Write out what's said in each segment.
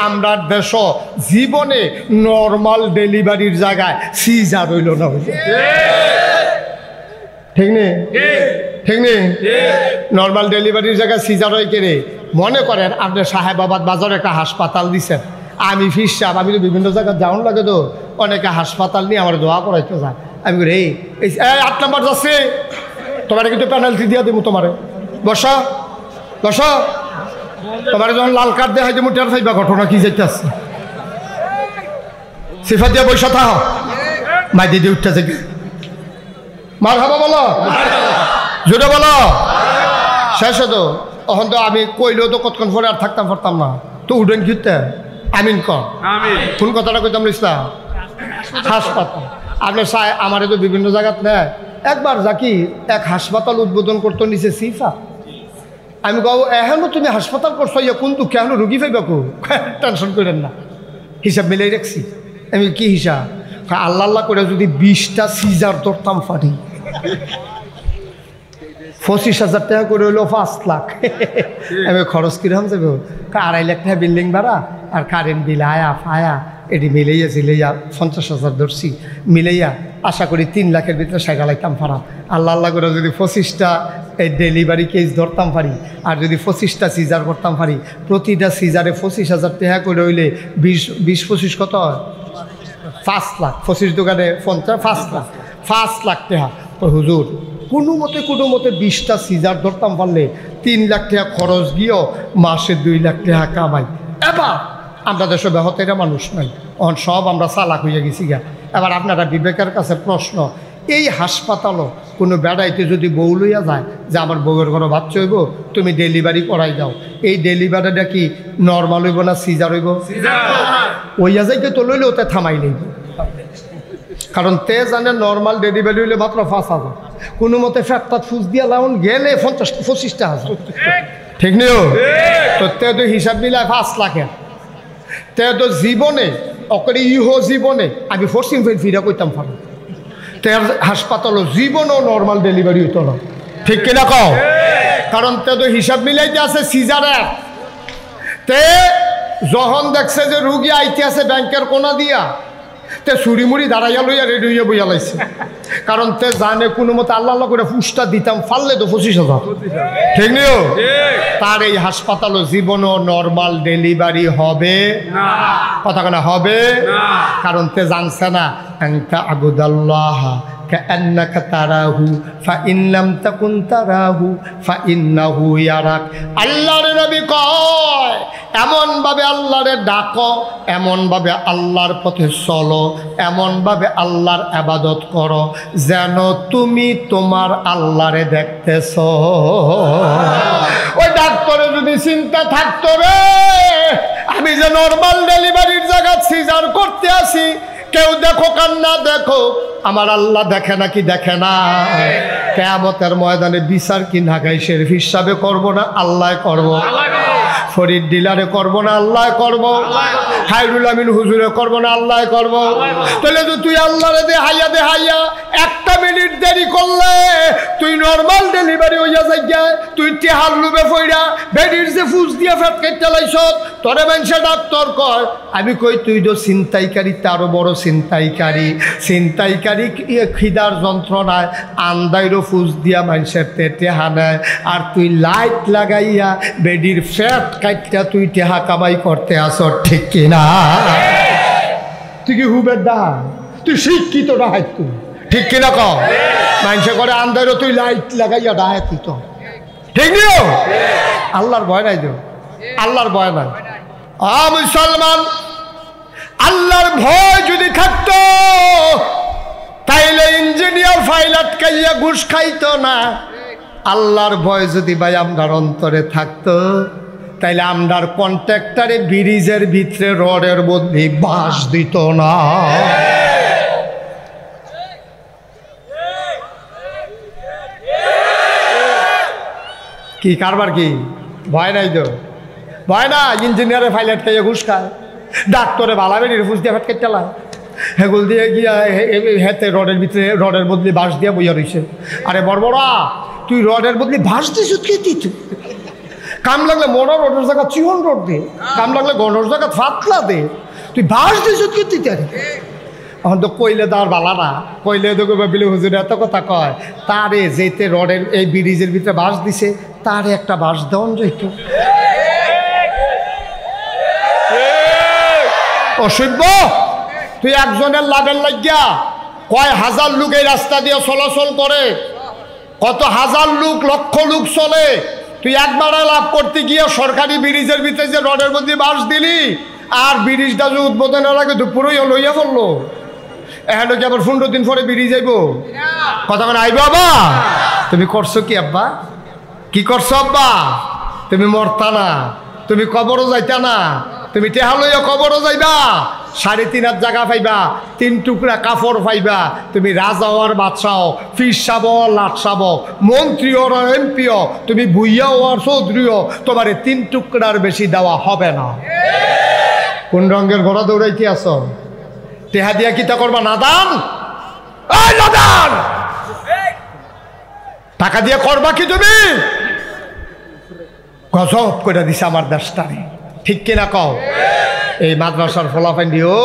আমরা দেশ জীবনে নর্মাল ডেলিভারির জায়গায় সিজার হইল না, ঠিক নেই? ঠিক নেই? নর্মাল ডেলিভারির জায়গায় সিজার হয় কে রে? মনে করেন আপনি সাহেবাবাদ বাজারে একটা হাসপাতাল দিচ্ছেন, আমি ফিস সাহেব, আমি তো বিভিন্ন জায়গায় যাওয়ার লাগে, তো অনেকে হাসপাতাল নিয়ে আমার দোয়া করাইতে যায়। আমি বলি এই 8 নম্বর যাচ্ছে, তোমার কিন্তু পেনাল্টি দিয়ে দেবো, তোমারে বসা বসা, তোমার যখন লাল কার্ড দেওয়া হয় যে মুটার চাইবা, ঘটনা কি যেতে আসছে, সিফা দিয়ে বৈশা থাক, মাই দিদি উঠতেছে কি মার হাবা বলো, জোরে বলো, শেষ হতো। তখন তো আমি কইলেও তো কতক্ষণ পরে আর থাকতাম পারতাম না, তো উঠেন ঘিরতে আমিন কর, কোন কথাটা কইতাম ইসলাম হাসপাতাল। আপনি আমার তো বিভিন্ন জায়গাত নেয়, একবার যাকি এক হাসপাতাল উদ্বোধন করতো নিচে সিফা, আমি গাও এখনো তুমি হাসপাতাল করছো, ইয়া কিন্তু কেন রুগী পাইবা কো, টেনশন করেন না, হিসাব মিলাই রাখছি। আমি কি হিসাব? আল্লাহ আল্লাহ করে যদি 20টা সিজার ধরতাম ফাটি, 25,000 টাকা করে হইলো 5 লাখ, আমি খরচ কিরকম যাবে? 2.5 লাখ টাকা বিল্ডিং ভাড়া আর কারেন্ট বিল আয়া ফায়া এটি মিলাইয়া জিলাইয়া 50,000 ধরছি, মিলাইয়া আশা করি 3 লাখের ভিতরে সাইকেলাইতাম পারা। আল্লাহ আল্লাহ করে যদি 25টা এই ডেলিভারি কেস ধরতাম পারি, আর যদি 25টা সিজার করতাম পারি, প্রতিটা সিজারে 25,000 টাকা করে হইলে 20-25 কত হয়? 5 লাখ। 25 দোকানে 50, 5 লাখ টাকা। তো হুজুর কোনো মতে 20টা সিজার ধরতাম পারলে 3 লাখ টাকা খরচ গিয়েও মাসে 2 লাখ টাকা কামাই। এবার আমরা দেশে বেহতেরা মানুষ নাই, সব আমরা চালাক হইয়া গেছি গা। এবার আপনারা বিবেকের কাছে প্রশ্ন, এই হাসপাতালও কোনো বেড়াইতে যদি বউ লইয়া যায় যে আমার বউয়ের কোনো বাচ্চা হইব, তুমি ডেলিভারি করাই দাও, এই ডেলিভারিটা কি নর্মাল হইব না সিজার হইব? ওইয়া যাইতে তো লইলে ওতে থামাই নেই, কারণ তে জানে নর্মাল ডেলিভারি হইলে মাত্র 5,000, কোনো মতে ফ্যাটটা ফুস দিয়া লাউন গেলে 25,000, ঠিক নেই? তো তে তো হিসাব মিলায় 5 লাখের, তে তো জীবনে অকরে জীবনে আমি ফোর্সিং ফিরা করতাম পারো, তের হাসপাতালও জীবনও নর্মাল ডেলিভারি হইতো না, ঠিক কিনা কও? কারণ তে তো হিসাব মিলাইতে আছে সিজারের, তে যখন দেখছে যে রুগী আইতে আছে ব্যাংকের কোনা দিয়া, তে চুরিমুড়ি দাঁড়াইয়া লইয়া রেডি হইয়া বইয়া লাইছে, কারণ তে জানে কোনো মতে আল্লাহ আল্লাহ করে ফুসটা দিতাম ফাললে তো 25,000, ঠিক নিও? তার এই হাসপাতালও জীবনও নর্মাল ডেলিভারি হবে না, কথা কেনা হবে না, কারণ তে জানছে না আনতা আবুদাল্লাহ কাআন্নাকা তারাহু ফাইন লাম তাকুন তারাহু ফাইন্নাহু ইয়ারাক। আল্লাহর নবী কয় এমনভাবে আল্লাহরে ডাকো, এমনভাবে আল্লাহর পথে চলো, এমনভাবে আল্লাহর ইবাদত করো যেন তুমি তোমার আল্লাহরে দেখতেছ। ওই ডাক্তারে যদি চিন্তা থাকতো রে আমি যে নর্মাল ডেলিভারির জায়গা সিজার করতে আসি, কেউ দেখো কান্না দেখো, আমার আল্লাহ দেখে নাকি দেখে না? কিয়ামতের ময়দানে বিচার কি নাগাইশের হিসাবে করব না আল্লাহ করব? ফরিদ ডিলারে করব না আল্লাহ করব? খায়রুল আমিন হুজুরে করব না আল্লাহ করব? তাহলে তো তুই আল্লাহরে দে হাইয়া 1 মিনিট দেরি করলে তুই নর্মাল ডেলিভারি হইয়া যাইয়া, তুই টেহার লুবে ফইরা বেডির যে ফুস দিয়া ফেট কেটে লাইছ, তোরে মানুষে ডাক্তার কয়, আমি কই তুই তো ছিনতাইকারী, তারও বড় ছিনতাইকারী। ছিনতাইকারী খিদার যন্ত্রণায় আন্দাইরও ফুস দিয়া মানুষের টেহা নেয়, আর তুই লাইট লাগাইয়া বেডির ফ্যাট কাটটা তুই টেহা কামাই করতে আসো, ঠিক কিনা? তুই কি হুবের দা? তুই শিক্ষিত ডাহাই, তুই ঠিক কিনা কও? মানুষে করে আন্দাইরও তুই লাইট লাগাইয়া ডাহাই, তুই তো ঠিক নিও? আল্লাহর ভয় নাই তো, আল্লাহর ভয় নাই। মুসলমান, আল্লাহর ভয় যদি থাকতো তাইলে ইঞ্জিনিয়ার ফাইল আটকাইয়া ঘুষ খাইতো না। আল্লাহর ভয় যদি ভাই আমরার অন্তরে থাকতো তাইলে আমরার কন্ট্রাক্টরে ব্রিজের ভিতরে রডের মধ্যে বাঁশ দিত না। কি কারবার কি? ভয় নাই তো? ভয় না? ইঞ্জিনিয়ারের ফাইল আটকাইয়া ঘুষ খায়, ডাক্তারে ভালা বেরিয়ে ফুস দিয়ে ফাটকে চালায়, হেগুল দিয়ে গিয়া হেতে রডের ভিতরে রডের বদলে বাঁশ দিয়া বইয়া রয়েছে। আরে বড়বড়া, তুই রডের বদলে বাঁশ দিস কে দিত? কাম লাগলে মরা রোডের জায়গা চিহন রোড দে, কাম লাগলে গণর জায়গা ফাতলা দে, তুই বাস দিস কি দিতে এখন তো কইলে দেওয়ার বালা না, কইলে তো বিলে হুজুর এত কথা কয়, তারে যেতে রডের এই ব্রিজের ভিতরে বাস দিছে তারে একটা বাস দেওয়ান যাইতো। অসভ্য, তুই একজনের লাভের লাগিয়া কয় হাজার লোক এই রাস্তা দিয়ে চলাচল করে, কত হাজার লোক লক্ষ লোক চলে, তুই একবারে লাভ করতে গিয়ে সরকারি ব্রিজের ভিতরে যে রডের মধ্যে বাস দিলি, আর ব্রিজটা যে উদ্বোধনের আগে দুপুরই লইয়া পড়লো, এখন কি আবার 15 দিন পরে ব্রিজ যাইব, কথা মানে আইব। আব্বা তুমি করছো কি? আব্বা কি করছো? আব্বা তুমি মরতা না, তুমি কবরও যাইতা না, তুমি টেহা লইয়া কবরও যাইবা, 3.5 জায়গা পাইবা, 3 টুকরা কাপড় পাইবা, তুমি রাজা হওয়ার বাদশাহ, ফির সাব লাট সাব, মন্ত্রী হওয়ার এমপিও, তুমি বুইয়া হওয়ার চৌধুরীও, তোমার 3 টুকরার বেশি দেওয়া হবে না। কোন রঙের ঘোড়া দৌড়াইতে আছো? টেহা দিয়া কিতা করবা? নাদান, এই নাদান, টাকা দিয়ে করবা কি তুমি? গজব করে দিছে আমার দেশটারে, ঠিক কিনা কও? এই মাদ্রাসার ফলাফল দিও,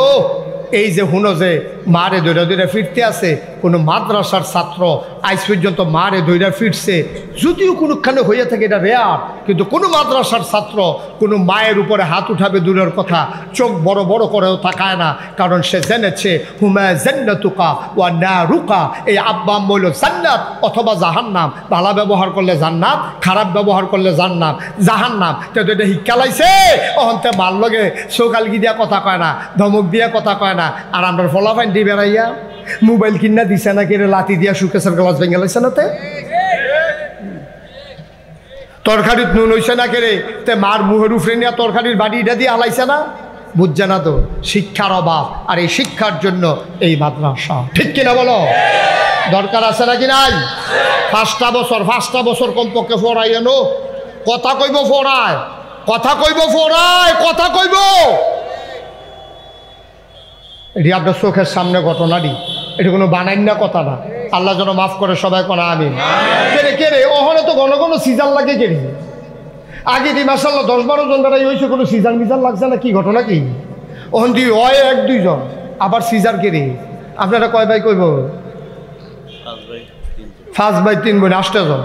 এই যে হুনো যে মারে দৈরা দৈরা ফিরতে আছে, কোনো মাদ্রাসার ছাত্র আজ পর্যন্ত মারে দৈরা ফিরছে, যদিও কোনোখানে হইয়া থাকে এটা রেয়ার, কিন্তু কোনো মাদ্রাসার ছাত্র কোনো মায়ের উপরে হাত উঠাবে দূরের কথা, চোখ বড় বড় করেও তাকায় না, কারণ সে জেনেছে হুমা জান্নাতুকা ওয়া নারুকা, এই আব্বা মইল জান্নাত অথবা জাহান্নাম, ভালো ব্যবহার করলে জান্নাত, খারাপ ব্যবহার করলে জাহান্নাম। তো এটা শিক্ষা লাইছে, অহন্তে মার লগে চৌকালগি দিয়া কথা কয় না, ধমক দিয়া কথা কয় না, আর আমরা ফলাফাইন দি বেড়াইয়া মোবাইল কিনা দিছে না, কেড়ে লাতি দিয়া সুকেশের গ্লাস ভেঙে লাইছে না, তে তরকারিত নুন হইছে না, কেড়ে তে মার মুহের উফরে নিয়া তরকারির বাড়িটা দিয়ে হালাইছে না, বুঝছে না তো শিক্ষার অভাব, আর এই শিক্ষার জন্য এই মাদ্রাসা, ঠিক কিনা বলো? দরকার আছে নাকি নাই? 5টা বছর কমপক্ষে ফোরাই এনো, কথা কইব ফোরায়, কথা কইব ফোরায়, কথা কইব। এটি আপনার চোখের সামনে ঘটনাটি, এটি কোনো বানাইন না কথা না, আল্লাহ যেন মাফ করে সবাই কোনা আমিন। কেড়ে কেড়ে ওখানে তো ঘন ঘন সিজার লাগে, কেড়ে আগে দি মাসাল্লাহ 10-12 জন বেড়াই হয়েছে, কোনো সিজার মিজার লাগছে না, কি ঘটনা কি? ওখান দিয়ে হয় 1-2 জন, আবার সিজার কেড়ে। আপনারা কয় ভাই কইব? 5 ভাই 3 বোন, 8 জন।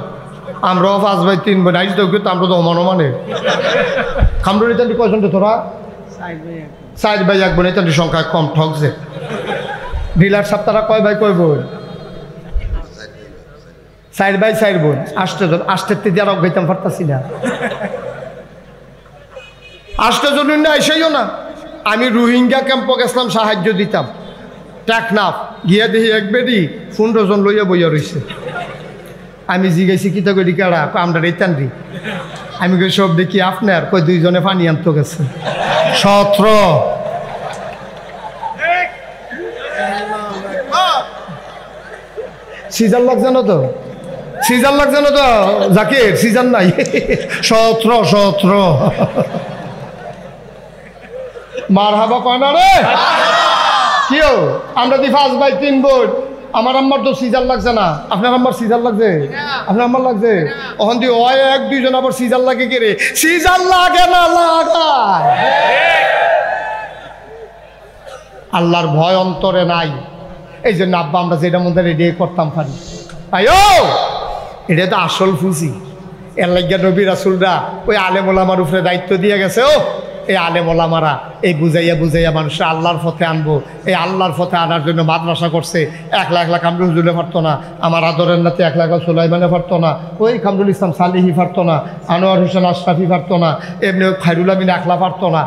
আমরাও 5 ভাই 3 বোন, আইস দেখো তো আমরা তো অমানে খামরুল ইতালি কয়জন তোরা? 4 ভাই 1 বোন, ইতালি সংখ্যা কম ঠকছে। ডিলার সাহেব তারা কয় ভাই কয় বোন? 4 ভাই 4 বোন, 8 জন। 8 দিয়ে আর গাইতাম পারতাছি না, 8 জন না এসেও না। আমি রোহিঙ্গা ক্যাম্পে গেছিলাম, সাহায্য দিতাম, টেকনাফ গিয়া দেখি 1 বেডি 15 জন লইয়া বইয়া রয়েছে। আমি জিগাইছি কিতা করি কারা? আমরা রেতান রি। আমি কই সব দেখি আপনার, কই 2 জনে পানি আনতে গেছে। 17 সিজার লাগছে না তো? সিজার লাগছে না তো জাকির? সিজার নাই। 17 মার হাবা কয় না রে, কিও? আমরা দি 5 ভাই 3 বোন, আমার আম্মার তো সিজার লাগছে না, আপনার আম্মার সিজার লাগছে? আপনার আম্মার লাগছে? ওখান দিয়ে হয় 1-2 জন আবার সিজার লাগে, কে রে? সিজার লাগে না, লাগায়। আল্লাহর ভয় অন্তরে নাই, এই জন্য আব্বা আমরা যেটা মধ্যে রেডি করতাম পারি। আয়ো এটা তো আসল ফুসি, এর লাগিয়া নবী রাসূলরা ওই আলেম ওলামার উপরে দায়িত্ব দিয়ে গেছে। ও এই আলেম ওলামারা এই বুঝাইয়া মানুষের আল্লাহর পথে আনবো, এই আল্লাহর পথে আনার জন্য মাদ্রাসা করছে। 1 লাখ কামরুল হুজুরে পারতো না, আমার আদরের নাতে 1 লাখ সুলাইমানে পারতো না, ওই কামরুল ইসলাম সালিহি পারতো না, আনোয়ার হোসেন আশরাফি পারতো না, এমনি খায়রুল আমিন আকলা পারতো না।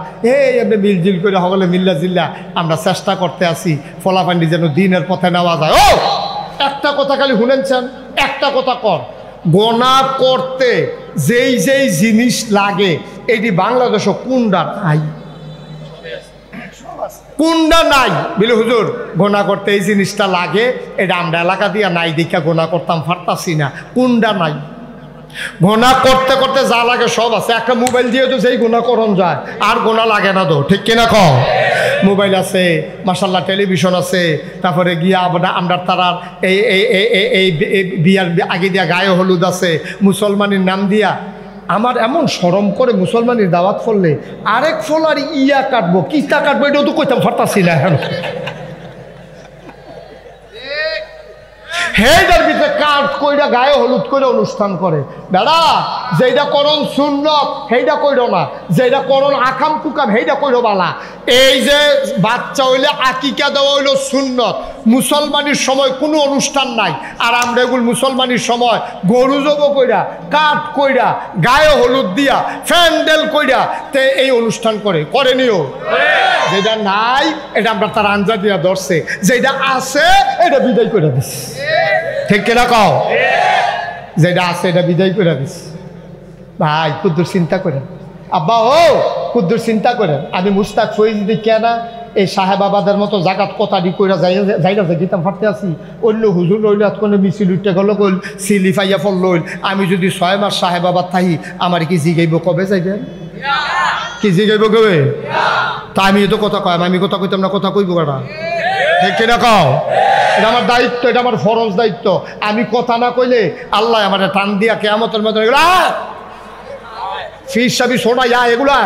এমনি মিলজিল করে হলে মিল্লা জিল্লা আমরা চেষ্টা করতে আসি ফলাফান্ডি যেন দিনের পথে নেওয়া যায়। ও একটা কথা খালি শুনেছেন, একটা কথা কর, গোনা করতে যেই জিনিস লাগে এটি বাংলাদেশও কুন্ডা নাই, কুন্ডা নাই বলে হুজুর গোনা করতে এই জিনিসটা লাগে, এটা আমরা এলাকা দিয়া নাই দেখা গোনা করতাম পারতাছি না, কুন্ডা নাই। গোনা করতে করতে যা লাগে সব আছে, একটা মোবাইল দিয়ে তো সেই গোনা করণ যায়, আর গোনা লাগে না তো, ঠিক কিনা কও? মোবাইল আছে মাশাআল্লাহ, টেলিভিশন আছে, তারপরে গিয়া আমরা তারার এই বিয়ার আগে দিয়া গায়ে হলুদ আছে, মুসলমানের নাম দিয়া আমার এমন শরম করে মুসলমানের দাওয়াত করলে আরেক ফলার ইয়া কাটবো কিতা কাটবো এটাও তো কইতাম পারতাছি না এখন হেইটার ভিতরে কাঠ কইরা গায়ে হলুদ করে অনুষ্ঠান করে দাদা যেটা করণ সুন্নত সেইটা কইরো না যেটা করণ আকাম কুকাম সেইটা কইরো বালা এই যে বাচ্চা হইলে আকিকা দেওয়া হইলো সুন্নত মুসলমানের সময় কোনো অনুষ্ঠান নাই আর আমরা এগুলো মুসলমানের সময় গরু জব কইরা কাঠ কইরা গায়ে হলুদ দিয়া ফ্যান্ডেল কইরা তে এই অনুষ্ঠান করেনিও যেটা নাই এটা আমরা তার আঞ্জা দিয়া ধরছে যেটা আছে এটা বিদায় করে দিচ্ছে ঠিক কিনা কও যেটা আছে এটা বিদায় করে দিস ভাই কুদ্দুর চিন্তা করেন আব্বা ও কুদ্দুর চিন্তা করেন আমি মুস্তাক ফৈজ দেখি না এই সাহেবাবাদের মতো জাগাত কথাটি কইরা যাই না গীতাম ফাটতে আসি অন্য হুজুর রইল কোনো মিছিল উঠতে গেল কইল সিলি ফাইয়া ফল লইল আমি যদি 6 মাস সাহেবাবাদ থাকি আমার কি জিগাইব কবে যাইবেন কি জিগাইব কবে তা আমি তো কথা কয় আমি কথা কইতাম না কথা কইব কাটা ঠিক কিনা কও এটা আমার দায়িত্ব এটা আমার ফরজ দায়িত্ব আমি কথা না কইলে আল্লাহ আমার টান দিয়া কিয়ামতের মধ্যে ফিস সাবি সোড়া যা এগুলা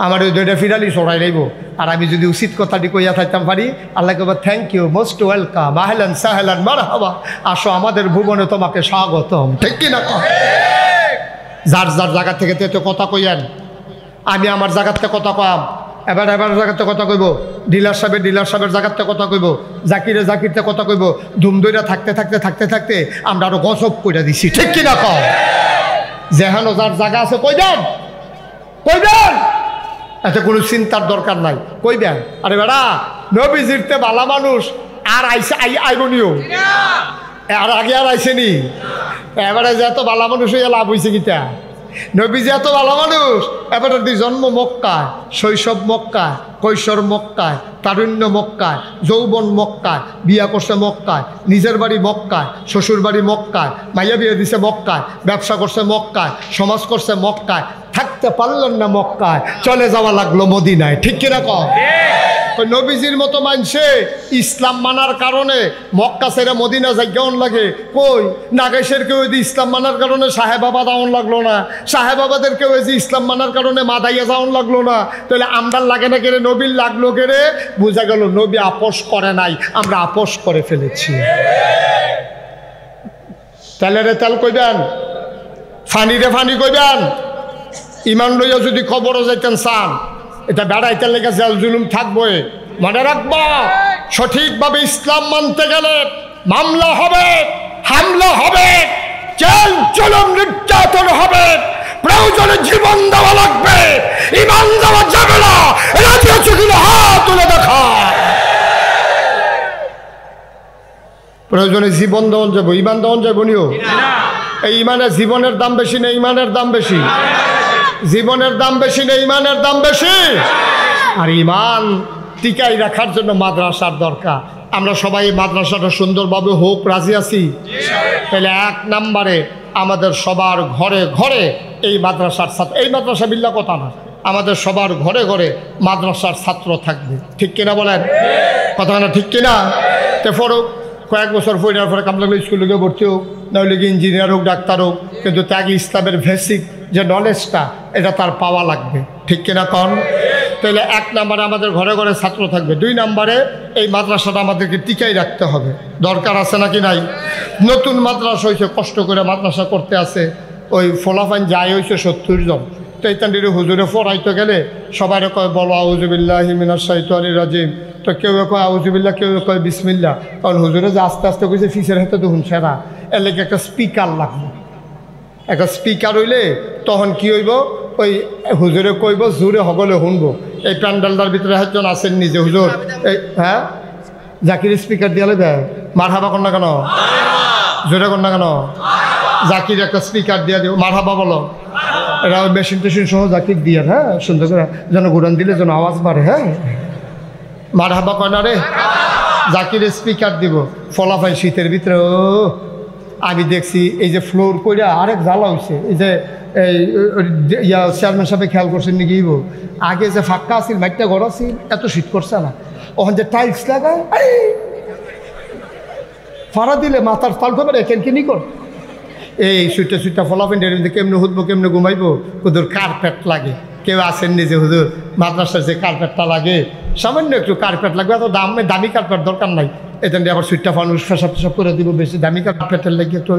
আমার ওই দুইটা ফিরালি সরাই যাইব আর আমি যদি উচিত কথাটি কইয়া থাকতাম পারি আল্লাহ কব থ্যাংক ইউ মোস্ট ওয়েলকাম আহলান সাহলান মারহাবা আসো আমাদের ভুবনে তোমাকে স্বাগতম ঠিক কি না যার যার জায়গা থেকে তো কথা কইয়ান আমি আমার জায়গাতে কথা কয়াম এবার জায়গাতে কথা কইব ডিলার সাহেবের জায়গাতে কথা কইব জাকিরতে কথা কইব ধুমদইরা থাকতে আমরা আরো গজব কইরা দিছি ঠিক কি না কও যেহানো যার জায়গা আছে কইবেন এতে কোনো চিন্তার দরকার নাই কইবেন আরে বেড়া নবীজিরতে বালা মানুষ আর আইসে আইবনিও আর আগে আর আইসেনি এবারে যে এত বালা মানুষ হইয়া লাভ হয়েছে গীতা নবীজি এত ভালো মানুষ এবারে জন্ম মক্কায় শৈশব মক্কায় কৈশোর মক্কায় তারুণ্য মক্কায় যৌবন মক্কায় বিয়া করছে মক্কায় নিজের বাড়ি মক্কায় শ্বশুর বাড়ি মক্কায় মাইয়া বিয়ে দিছে মক্কায় ব্যবসা করছে মক্কায় সমাজ করছে মক্কায় থাকতে পারলেন না মক্কায় চলে যাওয়া লাগলো মদিনায় ঠিক কিরকম নবীজির মতো মানছে ইসলাম মানার কারণে মক্কা ছেড়ে মদিনা যাই কেমন লাগে কই নাগেশের কেউ যদি ইসলাম মানার কারণে সাহেবাবাদ আউন লাগলো না সাহেবাবাদের কেউ যদি ইসলাম মানার কারণে মাদাইয়া যাওন লাগলো না তাহলে আমরার লাগে না কেড়ে নবীর লাগলো কেড়ে বোঝা গেল নবী আপোষ করে নাই আমরা আপোষ করে ফেলেছি তেলেরে তেল কইবেন ফানিরে ফানি কইবেন ইমান লইয়া যদি খবরও যাইতেন চান এটা বেড়াইতে লেগে জেল জুলুম থাকবে মনে রাখবা সঠিকভাবে ইসলাম মানতে গেলে মামলা হবে হামলা হবে জেল জুলুম নির্যাতন হবে প্রয়োজনে জীবন দেওয়া লাগবে ইমান দেওয়া যাবে না রাজি আছো কিনা হাত তুলে দেখা প্রয়োজনে জীবন দেওয়া যাবো ইমান দেওয়া যাবো নিও এই ইমানের জীবনের দাম বেশি না ইমানের দাম বেশি জীবনের দাম বেশি না ইমানের দাম বেশি আর ইমান টিকাই রাখার জন্য মাদ্রাসার দরকার আমরা সবাই মাদ্রাসাটা সুন্দরভাবে হোক রাজি আছি তাহলে 1 নম্বরে আমাদের সবার ঘরে ঘরে এই মাদ্রাসার ছাত্র এই মাদ্রাসা বিল্লা কথা না আমাদের সবার ঘরে ঘরে মাদ্রাসার ছাত্র থাকবে ঠিক কিনা বলেন কথা না ঠিক কিনা তো ফরক কয়েক বছর পড়ার পরে কামলা স্কুলে গিয়ে ভর্তি হোক নাহলে কি ইঞ্জিনিয়ার হোক ডাক্তার হোক কিন্তু তাকে ইসলামের বেসিক যে নলেজটা এটা তার পাওয়া লাগবে ঠিক কিনা কন তাহলে 1 নম্বরে আমাদের ঘরে ঘরে ছাত্র থাকবে 2 নম্বরে এই মাদ্রাসাটা আমাদেরকে টিকাই রাখতে হবে দরকার আছে নাকি নাই নতুন মাদ্রাসা হয়েছে কষ্ট করে মাদ্রাসা করতে আছে ওই ফলাফাইন যাই হয়েছে 70 জন তো এইটান্ডির হুজুরে পড়াইতে গেলে সবাই কয় বলো আউযুবিল্লাহি মিনাশ শাইতানির রাজিম তো কেউ কয় আউযুবিল্লাহ কেউ কয় বিসমিল্লাহ কারণ হুজুরে যে আস্তে আস্তে কইছে ফিসের হাতে দেখুন সেরা এর লেগে একটা স্পিকার লাগবে একটা স্পিকার হইলে তখন কি হইব ওই হুজুরে কইব জোরে হগলে শুনবো এই প্যান্ডেলটার ভিতরে একজন আছেন নিজে হুজুর এই হ্যাঁ জাকির স্পিকার দিয়ালে দেয় মারহাবা কর না কেন জোরে কর না কেন জাকির একটা স্পিকার দিয়ে দিব মারহাবা বলো এটা মেশিন টেশিন সহ জাকির দিয়ে হ্যাঁ সুন্দর করে যেন ঘুরান দিলে যেন আওয়াজ বাড়ে হ্যাঁ মারহাবা কয় না রে জাকির স্পিকার দিব ফলাফাই শীতের ভিতরে ও আমি দেখছি এই যে ফ্লোর কইরা আরেক জ্বালা হয়েছে এই যে এই চেয়ারম্যান সাহেব খেয়াল করছেন নাকি আগে যে ফাঁকা আছিল মাইকটা ঘর আছিল এত শীত করছে না ওখান যে টাইলস লাগায় ফাড়া দিলে মাথার তাল খবর কেন কিনি কর এই সুইটা সুইটা ফলাফেন কেমনে হুদবো কেমনে ঘুমাইবো হুজুর কার্পেট লাগে কেউ আসেন নিজে হুজুর মাদ্রাসার যে কার্পেটটা লাগে সামান্য একটু কার্পেট লাগবে এত দামি কার্পেট দরকার নাই এখান দিয়ে আবার সুইটটা ফানুষ ফেসা ফেসা করে দিব বেশি দামি কার্পেটের লাগে একটু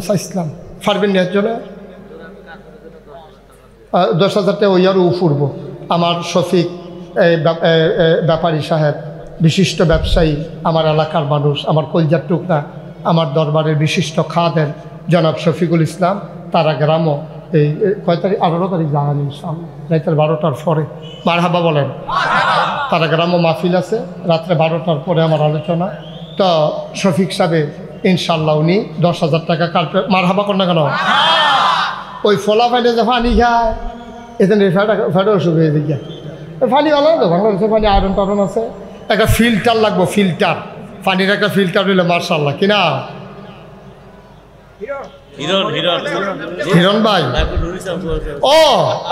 চাইছিলাম পারবেন নেওয়ার জন্য 10,000 টাকা ওই আরও উফুরবো আমার শফিক ব্যাপারী সাহেব বিশিষ্ট ব্যবসায়ী আমার এলাকার মানুষ আমার কলজার টুকরা আমার দরবারের বিশিষ্ট খাদেম জনাব শফিকুল ইসলাম তারা গ্রামও এই কয় তারিখ 18 তারিখ জানানি রাতের 12টার পরে মারহাবা বলেন তারা গ্রামও মাহফিল আছে রাত্রে 12টার পরে আমার আলোচনা তো শফিক সাহেব ইনশাল্লাহ উনি 10,000 টাকা কার্পেট মারহাবা করেন না কেন ওই ফলা ফাইলে যে পানি খায় এখানে ফ্যাটের অসুখ হয়ে দিকে পানি ভালো তো বাংলাদেশে পানি আয়রন টারন আছে একটা ফিল্টার লাগবো ফিল্টার পানির একটা ফিল্টার হইলে মার্শাল্লাহ কিনা হিরণ ভাই ও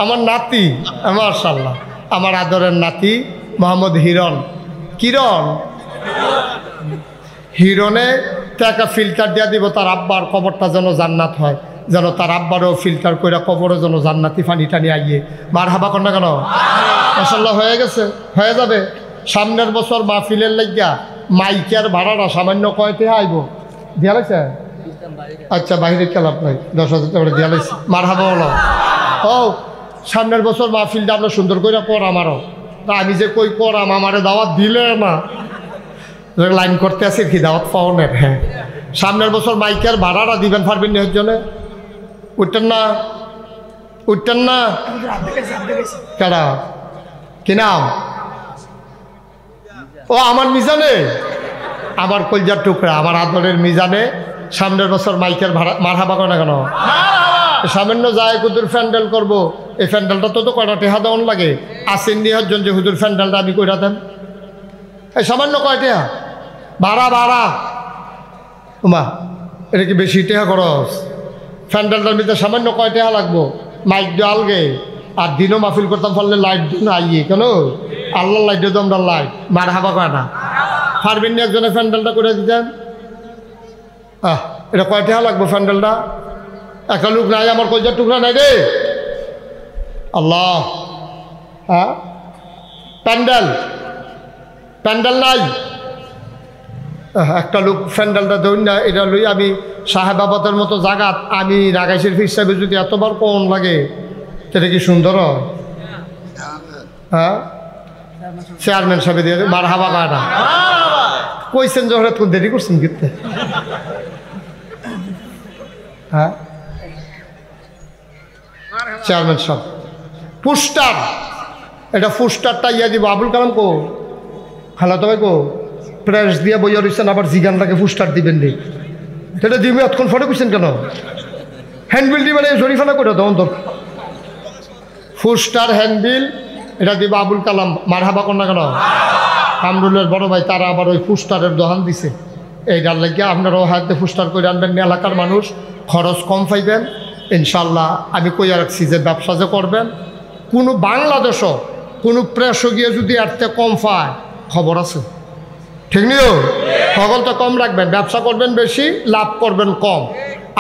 আমার নাতি মার্শাল্লাহ আমার আদরের নাতি মোহাম্মদ হিরণ কিরণ হিরণে টাকা ফিল্টার দিয়া দিব তার আব্বার কবরটা যেন জান্নাত হয় যেন তার আব্বারও ফিল্টার করে কবরও যেন জান্নাতি পানি টানি আইয়ে মার হাবা কর না কেন মাশাআল্লাহ হয়ে গেছে হয়ে যাবে সামনের বছর মাহফিলের লাগিয়া মাইকের ভাড়াটা সামান্য কয়তে আইব দিয়া লাগছে আচ্ছা বাইরে খেলাপ নাই 10,000 টাকা দিয়া লাগছে মার হাবা বলো ও সামনের বছর মাহফিলটা আমরা সুন্দর করে করাম আরও আমি যে কই করাম আমারে দাওয়াত দিলে না লাইন করতে আসি কি দাওয়াত পাওনের হ্যাঁ সামনের বছর মাইকের ভাড়াটা দিবেন পারবেন না জন্য উঠতেন না কেডা কি নাম ও আমার মিজানে আমার কলজার টুকরা আমার আদরের মিজানে সামনের বছর মাইকের ভাড়া মারহাবা করে না কেন সামান্য যায় হুজুর প্যান্ডেল করবো এই প্যান্ডেলটা তো কয়টা টেহা দেওয়ান লাগে আসেন নি হজন যে হুজুর প্যান্ডেলটা আমি কইরা দেন এই সামান্য কয় টেহা ভাড়া মা এটা কি বেশি টেহা খরচ প্যান্ডেলটার ভিতরে সামান্য কয় টেহা লাগবো মাইক দিয়ে আলগে আর দিনও মাহফিল করতাম পারলে লাইট দিন আইয়ে কেন আল্লাহ লাইট দিয়ে তো আমরা লাইট মার হাবা কয় না পারবেন নি একজনের প্যান্ডেলটা করে দিতেন এটা কয় টেহা লাগবো প্যান্ডেলটা একটা লোক নাই আমার কলজার টুকরা নাই রে আল্লাহ হ্যাঁ প্যান্ডেল নাই একটা লোক প্যান্ডেলটা ধরুন না এটা লই আমি সাহেবাবাদের মতো জাগাত আমি রাগাইশের হিসাবে যদি এতবার কোন লাগে সেটা কি সুন্দর হয় হ্যাঁ চেয়ারম্যান সাহেব দিয়ে মার হাবা কাটা কইছেন যখন এত দেরি করছেন কিন্তু হ্যাঁ চেয়ারম্যান সাহেব পোস্টার এটা পোস্টারটা ইয়া দিব আবুল কালাম কো খালাতো ভাই কো প্রেস দিয়ে বইয়া রয়েছেন আবার জিগানটাকে পোস্টার দিবেন নি সেটা দিবি এতক্ষণ ফটো করছেন কেন হ্যান্ডবিল দিবেন এই জরিফানা করে তখন তোর পোস্টার হ্যান্ডবিল এটা দিব আবুল কালাম মারহাবা কর না কেন কামরুলের বড় ভাই তারা আবার ওই পোস্টারের দোকান দিছে এইটার লাগিয়ে আপনারাও হাতে পোস্টার করে আনবেন এলাকার মানুষ খরচ কম পাইবেন ইনশাল্লাহ আমি কইয়া রাখছি যে ব্যবসা যে করবেন কোনো বাংলাদেশও কোনো প্রেসও গিয়ে যদি এর থেকে কম পায় খবর আছে ঠিক নিও সকল তো কম রাখবেন ব্যবসা করবেন বেশি লাভ করবেন কম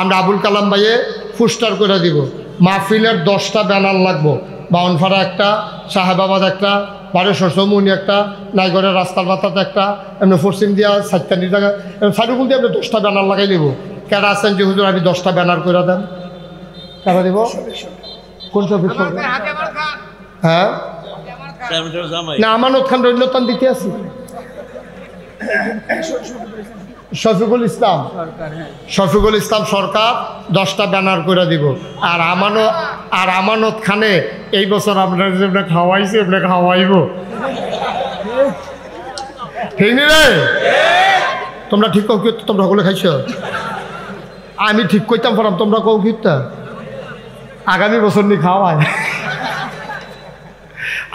আমরা আবুল কালাম ভাইয়ে পোস্টার করে দিব মাহফিলের 10টা ব্যানার লাগবো বাউনফাড়া একটা সাহেবাবাদ একটা বারেশ্বর চৌমুনি একটা নাইগড়ের রাস্তার মাথাতে একটা এমনি পশ্চিম দিয়া 4টা জায়গা সাইডুকুল দিয়ে আপনি 10টা ব্যানার লাগাই দেবো কেডা আছেন যে হুজুর আমি 10টা ব্যানার করে দেন কেডা দেব কোন শফিক হ্যাঁ না আমানত খান রৈন্যতান দিতে আছি শফিকুল ইসলাম সরকার 10টা ব্যানার করে দিব আর আমানত খানে এই বছর আপনার যেমন খাওয়াইছে এমনি খাওয়াইব ঠিক নি রে তোমরা ঠিক কৌ তোমরা সকলে খাইছ আমি ঠিক কইতাম পারাম তোমরা কৌ কিতা আগামী বছর নি খাওয়ায়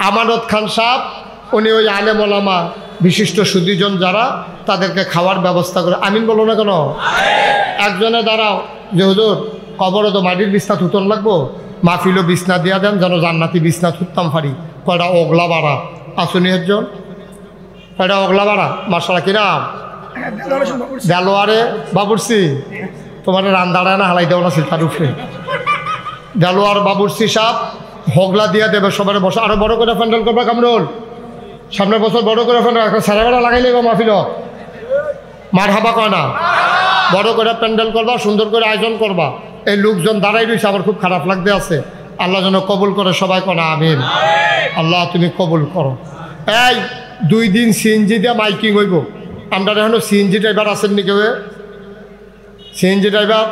আমানত খান সাহেব উনি ওই আলেম ওলামা বিশিষ্ট সুদীজন যারা তাদেরকে খাওয়ার ব্যবস্থা করে আমিন বলো না কেন একজনে দাঁড়াও যে হুজুর কবরও তো মাটির বিছনা থুতন লাগবো মাহফিলও বিছনা দিয়া দেন যেন জান্নাতি বিছনা থুততাম পারি কয়টা ওগলা বাড়া আসুনি একজন কয়টা ওগলা বাড়া মার্শাল্লাহ কিরাম দেলোয়ারে বাবুরসি তোমার রান্দাড়ায় না হালাই দেওয়া ছিল তার উপরে দেলোয়ার বাবুর্চি সাপ হগলা দিয়া দেবে সবার বসে আরো বড় করে প্যান্ডেল করবা কামরুল সামনের বছর বড় করে প্যান্ডেল সারা বেলা লাগাইলে মাহফিল মার হাবা কয় না বড় করে প্যান্ডেল করবা সুন্দর করে আয়োজন করবা এই লোকজন দাঁড়াই রয়েছে আমার খুব খারাপ লাগতে আছে আল্লাহ যেন কবুল করে সবাই করা আমিন আল্লাহ তুমি কবুল করো এই 2 দিন সিএনজি দিয়ে মাইকিং হইব আমরা এখনো সিএনজি ড্রাইভার আছেন নি কেউ সিএনজি ড্রাইভার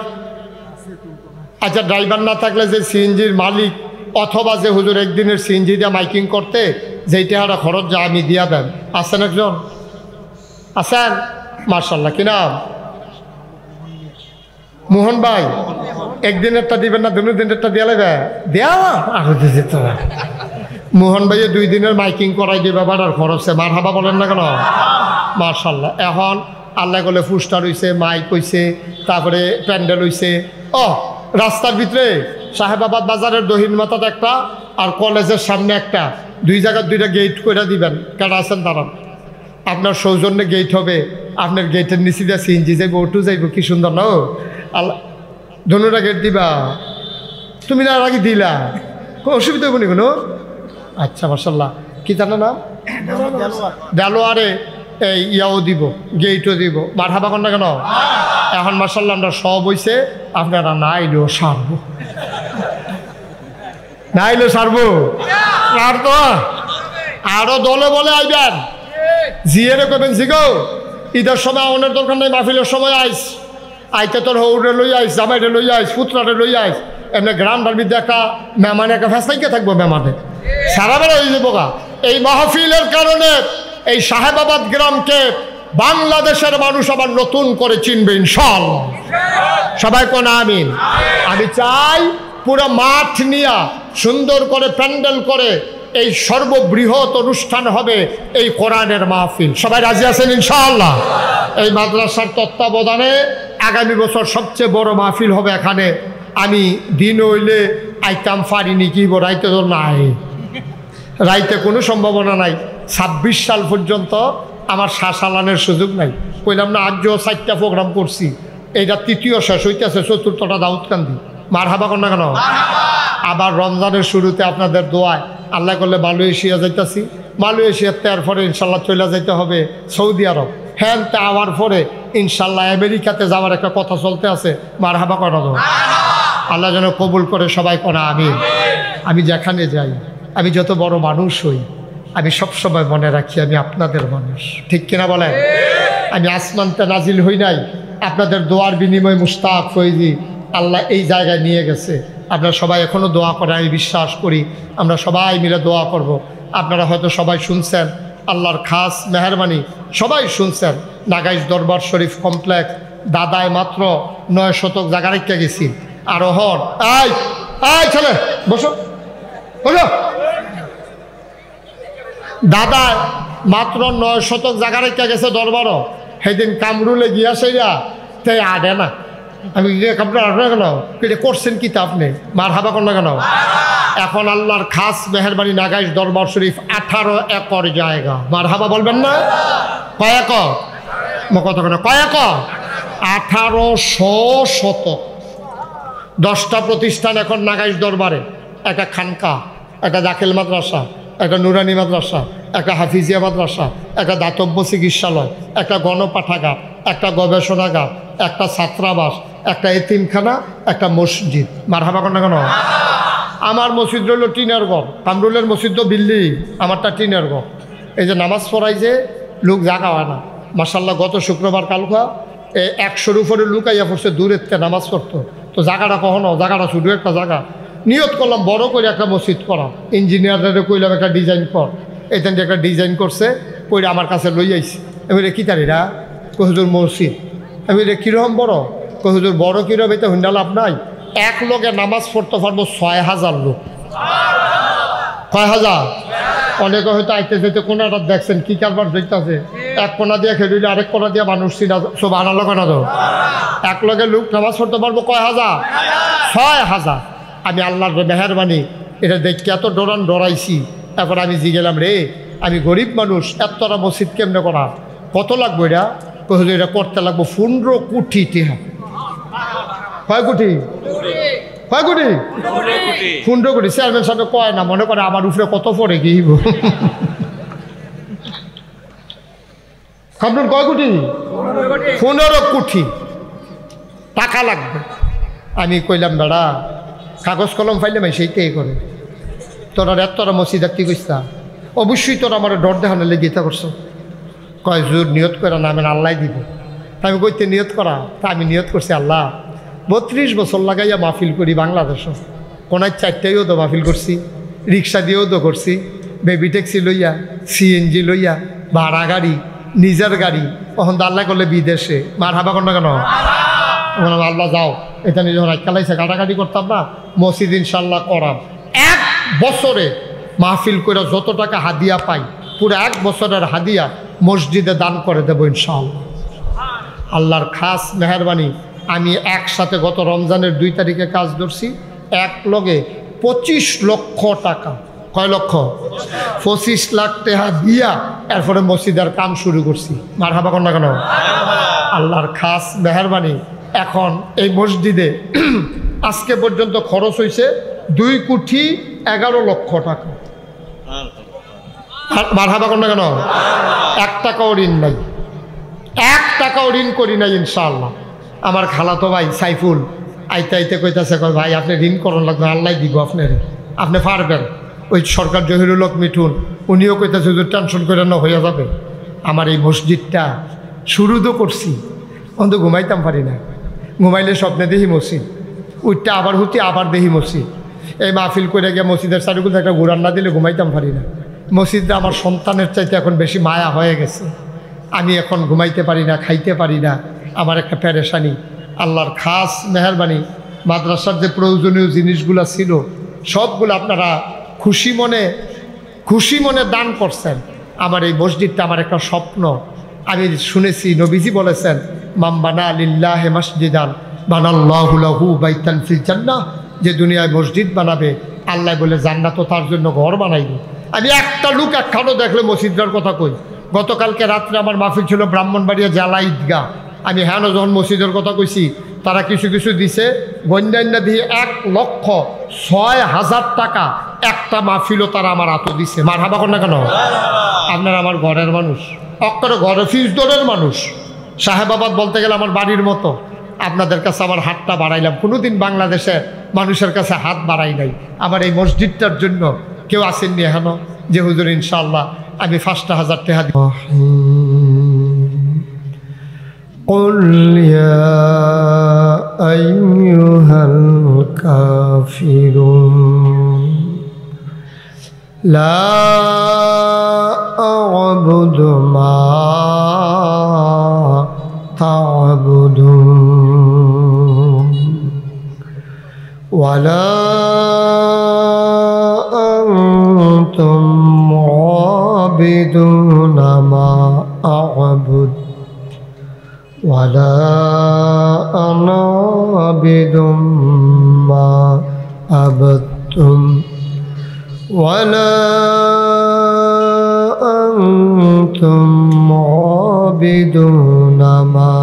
আচ্ছা ড্রাইভার না থাকলে যে সিএনজির মালিক অথবা যে হুজুর একদিনের সিএনজি দিয়ে মাইকিং করতে যেইটা একটা খরচ যা আমি দিয়া দেন আছেন একজন আছেন মার্শাল্লাহ কি নাম মোহন ভাই একদিনেরটা দিবেন না 2 দিনেরটা দিয়ে লাগবে দেওয়া আরো দিতে মোহন ভাইয়ে 2 দিনের মাইকিং করাই দিবে বাড়ার খরচে মার হাবা বলেন না কেন মার্শাল্লাহ এখন আল্লাহ বলে ফুস্টার হইছে মাইক হইছে তারপরে প্যান্ডেল হইছে রাস্তার ভিতরে সাহেবাবাদ বাজারের দহিন মাথাতে একটা আর কলেজের সামনে একটা 2 জায়গার 2টা গেট করে দিবেন কেন আছেন তারা আপনার সৌজন্যে গেট হবে আপনার গেটের নিচে দিয়ে সিএনজি যাইব ওটু যাইব কি সুন্দর না আল্লাহ ধনুটা গেট দিবা তুমি না আগে দিলা কোনো অসুবিধা হবো নি কোনো আচ্ছা মার্শাল্লাহ কি জানো না দেলোয়ারে এই ইয়াও দিব গেটও দিব মার হাবা কর না কেন এখন মার্শাল্লাহ আমরা সব হইছে আপনারা না আইলেও সারবো না আইলেও সারবো আর তো আরো দলে বলে আইবেন জিয়েরে করবেন জিগো ঈদের সময় অনেক দরকার নেই মাহফিলের সময় আইস আইতে তোর হৌরে লই আইস জামাইরে লই আইস পুত্রারে লই আইস এমনি গ্রামটার মধ্যে একটা মেহমানে একটা ফেসাইকে থাকবো মেহমানে সারা বেলা হয়ে যাবো গা এই মাহফিলের কারণে এই সাহেবাবাদ গ্রামকে বাংলাদেশের মানুষ আবার নতুন করে চিনবে ইনশাআল্লাহ সবাই কোন আমিন আমি চাই পুরো মাঠ নিয়ে সুন্দর করে প্যান্ডেল করে এই সর্ববৃহৎ অনুষ্ঠান হবে এই কোরআনের মাহফিল সবাই রাজি আছেন ইনশাআল্লাহ এই মাদ্রাসার তত্ত্বাবধানে আগামী বছর সবচেয়ে বড় মাহফিল হবে এখানে আমি দিন হইলে আইতাম পারিনি কি রাইতে তো নাই রাইতে কোনো সম্ভাবনা নাই 26 সাল পর্যন্ত আমার শাসালানের সুযোগ নাই কইলাম না আজও 4টা প্রোগ্রাম করছি এইটা 3য় শেষ হইতেছে 4টা দাউদকান্দি মার হাবা কর না কেন আবার রমজানের শুরুতে আপনাদের দোয়ায় আল্লাহ করলে মালয়েশিয়া যাইতেছি মালয়েশিয়ার তারপরে ইনশাল্লাহ চলে যাইতে হবে সৌদি আরব হ্যাঁ তা আওয়ার পরে ইনশাল্লাহ আমেরিকাতে যাওয়ার একটা কথা চলতে আছে মার হাবা করা দাও আল্লাহ যেন কবুল করে সবাই করা আমি যেখানে যাই আমি যত বড় মানুষ হই আমি সবসময় মনে রাখি আমি আপনাদের মানুষ ঠিক কিনা বলেন আমি আসমানতে নাজিল হই নাই আপনাদের দোয়ার বিনিময়ে মুস্তাক ফৈজি আল্লাহ এই জায়গায় নিয়ে গেছে আপনারা সবাই এখনও দোয়া করে আমি বিশ্বাস করি আমরা সবাই মিলে দোয়া করব। আপনারা হয়তো সবাই শুনছেন আল্লাহর খাস মেহরবানি সবাই শুনছেন নাগাইশ দরবার শরীফ কমপ্লেক্স দাদায় মাত্র 9 শতক জায়গা রেখে গেছি আর হন আয় ছেলে বসো বসো দাদা মাত্র 9 শতক জায়গা রেখে গেছে দরবারও সেদিন কামরুলে গিয়া সেইরা তাই আডে না আমি আপনার আডে কেন এটা করছেন কি তা আপনি মার হাবা কর না কেন এখন আল্লাহর খাস মেহরবানি নাগাইশ দরবার শরীফ 18 একর জায়গা মার হাবা বলবেন না কয় একর কত কেন কয় একর 1800 শতক 10টা প্রতিষ্ঠান এখন নাগাইশ দরবারে একটা খানকা একটা দাখিল মাদ্রাসা একটা নুরানি মাদ্রাসা একটা হাফিজিয়া মাদ্রাসা একটা দাতব্য চিকিৎসালয় একটা গণপাঠাগার একটা গবেষণাগার একটা ছাত্রাবাস একটা এতিমখানা একটা মসজিদ মার হাবা কর না কেন আমার মসজিদ রইল টিনের ঘর কামরুলের মসজিদ তো বিল্ডিং আমারটা টিনের ঘর এই যে নামাজ পড়াই যে লোক জাগা হয় না মাশাল্লাহ গত শুক্রবার কালকা 100-র উপরে লোক আইয়া পড়ছে দূরের থেকে নামাজ পড়তো তো জায়গাটা কখনো জায়গাটা শুধু একটা জায়গা নিয়ত করলাম বড় করে একটা মসজিদ করা ইঞ্জিনিয়ারদের কইলাম একটা ডিজাইন কর এখান থেকে একটা ডিজাইন করছে কইরা আমার কাছে লই আইছি এবারে কী তারিরা কহুজুর মসজিদ আমি রে কীরকম বড় কহুজুর বড় কীরকম এটা হুন্ডা লাভ নাই এক লোকে নামাজ পড়তে পারবো 6000 লোক কয় হাজার অনেকে হয়তো আইতে যেতে কোনাটা দেখছেন কী কারবার দেখতেছে এক কোনা দিয়ে খেলিলে আরেক কোনা দিয়ে মানুষ চিনা সব আনালো কেনা তো এক লগে লোক নামাজ পড়তে পারবো কয় হাজার 6000 আমি আল্লাহর মেহরবানি এটা দেখতে এত ডরাইছি এখন আমি জিগেলাম রে আমি গরিব মানুষ এতটা মসজিদ কেমনে করা কত লাগবো এটা এটা করতে লাগবো 15 কোটি টাকা কয় কোটি? কয় কোটি? 15 কোটি। চেয়ারম্যান সাহেব কয় না, মনে করে আমার উপরে কত পড়ে কি আপনার কয় কোটি? 15 কোটি টাকা লাগবে। আমি কইলাম বেড়া কাগজ কলম ফাইলে ভাই সেইটাই করে, তোরা তোরা মসজিদ কি কইসা? অবশ্যই তোরা আমার ডর দেখানো লেগে গীতা করছো। কয় জোর নিয়ত করে না, আমি আল্লাহ দিব। আমি কইতে নিয়ত করা, তা আমি নিয়ত করছি আল্লাহ 32 বছর লাগাইয়া মাহফিল করি বাংলাদেশও, কোনায় 4টাইও তো মাহফিল করছি, রিক্সা দিয়েও তো করছি, বেবি ট্যাক্সি লইয়া, সিএনজি লইয়া, ভাড়া গাড়ি, নিজের গাড়ি। তখন তো আল্লাহ করলে বিদেশে মার হাবা কর না কেন? আল্লাহ যাও, এটা নিয়ে যখন আজকালাইছে কাটাকাটি করতাম না, মসজিদ ইনশাল্লাহ করাম। 1 বছরে মাহফিল করে যত টাকা হাদিয়া পাই, পুরো 1 বছরের হাদিয়া মসজিদে দান করে দেবো ইনশাআল্লাহ। আল্লাহর খাস মেহরবানি, আমি একসাথে গত রমজানের 2 তারিখে কাজ ধরছি, এক লগে 25 লক্ষ টাকা। কয় লক্ষ? 25 লাখ টাকা দিয়া এরপরে মসজিদের কাম শুরু করছি। মার হাবা কর না কেন? আল্লাহর খাস মেহরবানি, এখন এই মসজিদে আজকে পর্যন্ত খরচ হয়েছে 2,11,00,000 টাকা। মার হাবা কর না কেন? 1 টাকাও ঋণ নাই, 1 টাকাও ঋণ করি নাই ইনশাআল্লাহ। আমার খালাতো ভাই সাইফুল আইতে আইতে কইতাছে, কয় ভাই আপনি ঋণ করুন লাগবে, আল্লাহ দিব আপনার, আপনি পারবেন। ওই সরকার জহিরুল হক মিঠুন উনিও কইতাছে যে টেনশন করে না হয়ে যাবে। আমার এই মসজিদটা শুরু তো করছি, অন্ত ঘুমাইতাম পারি না, ঘুমাইলে স্বপ্নে দেখি মসজিদ, উঠটা আবার হতি আবার দেখি মসজিদ। এই মাহফিল করে গিয়ে মসজিদের চারিগুলো একটা ঘুরান না দিলে ঘুমাইতাম পারি না। মসজিদটা আমার সন্তানের চাইতে এখন বেশি মায়া হয়ে গেছে, আমি এখন ঘুমাইতে পারি না, খাইতে পারি না, আমার একটা পেরেশানি। আল্লাহর খাস মেহরবানি, মাদ্রাসার যে প্রয়োজনীয় জিনিসগুলো ছিল সবগুলো আপনারা খুশি মনে দান করছেন। আমার এই মসজিদটা আমার একটা স্বপ্ন। আমি শুনেছি নবীজি বলেছেন, মাম বানা লিল্লাহি মাসজিদান বানাল্লাহু লাহু বাইতান ফিল জান্নাহ, যে দুনিয়ায় মসজিদ বানাবে আল্লাহ বলে জান্নাতও তার জন্য ঘর বানাইবে। আমি একটা লোক একখানো দেখলে মসজিদটার কথা কই। গতকালকে রাত্রে আমার মাহফিল ছিল ব্রাহ্মণবাড়িয়া জালা ঈদগাহ। আমি হ্যাঁ যখন মসজিদের কথা কইছি, তারা কিছু কিছু দিছে, গন্যান্যা দিয়ে 1,06,000 টাকা একটা মাহফিলও তারা আমার হাতে দিছে। মার হাবা কর না কেন? আপনারা আমার ঘরের মানুষ, অক্ষরে ঘরে ফিজদরের মানুষ। সাহেবাবাদ বলতে গেলে আমার বাড়ির মতো। আপনাদের কাছে আমার হাতটা বাড়াইলাম, কোনোদিন বাংলাদেশে মানুষের কাছে হাত বাড়াই নাই। আমার এই মসজিদটার জন্য কেউ আসেননি এখনো যে হুজুর ইনশাআল্লাহ আমি 5,000 টাকা দিব। قل يا أيها الكافرون لا أعبد ما تعبدون ولا أنتم عابدون ما أعبد ولا أنا عابد ما عبدتم ولا أنتم عابدون ما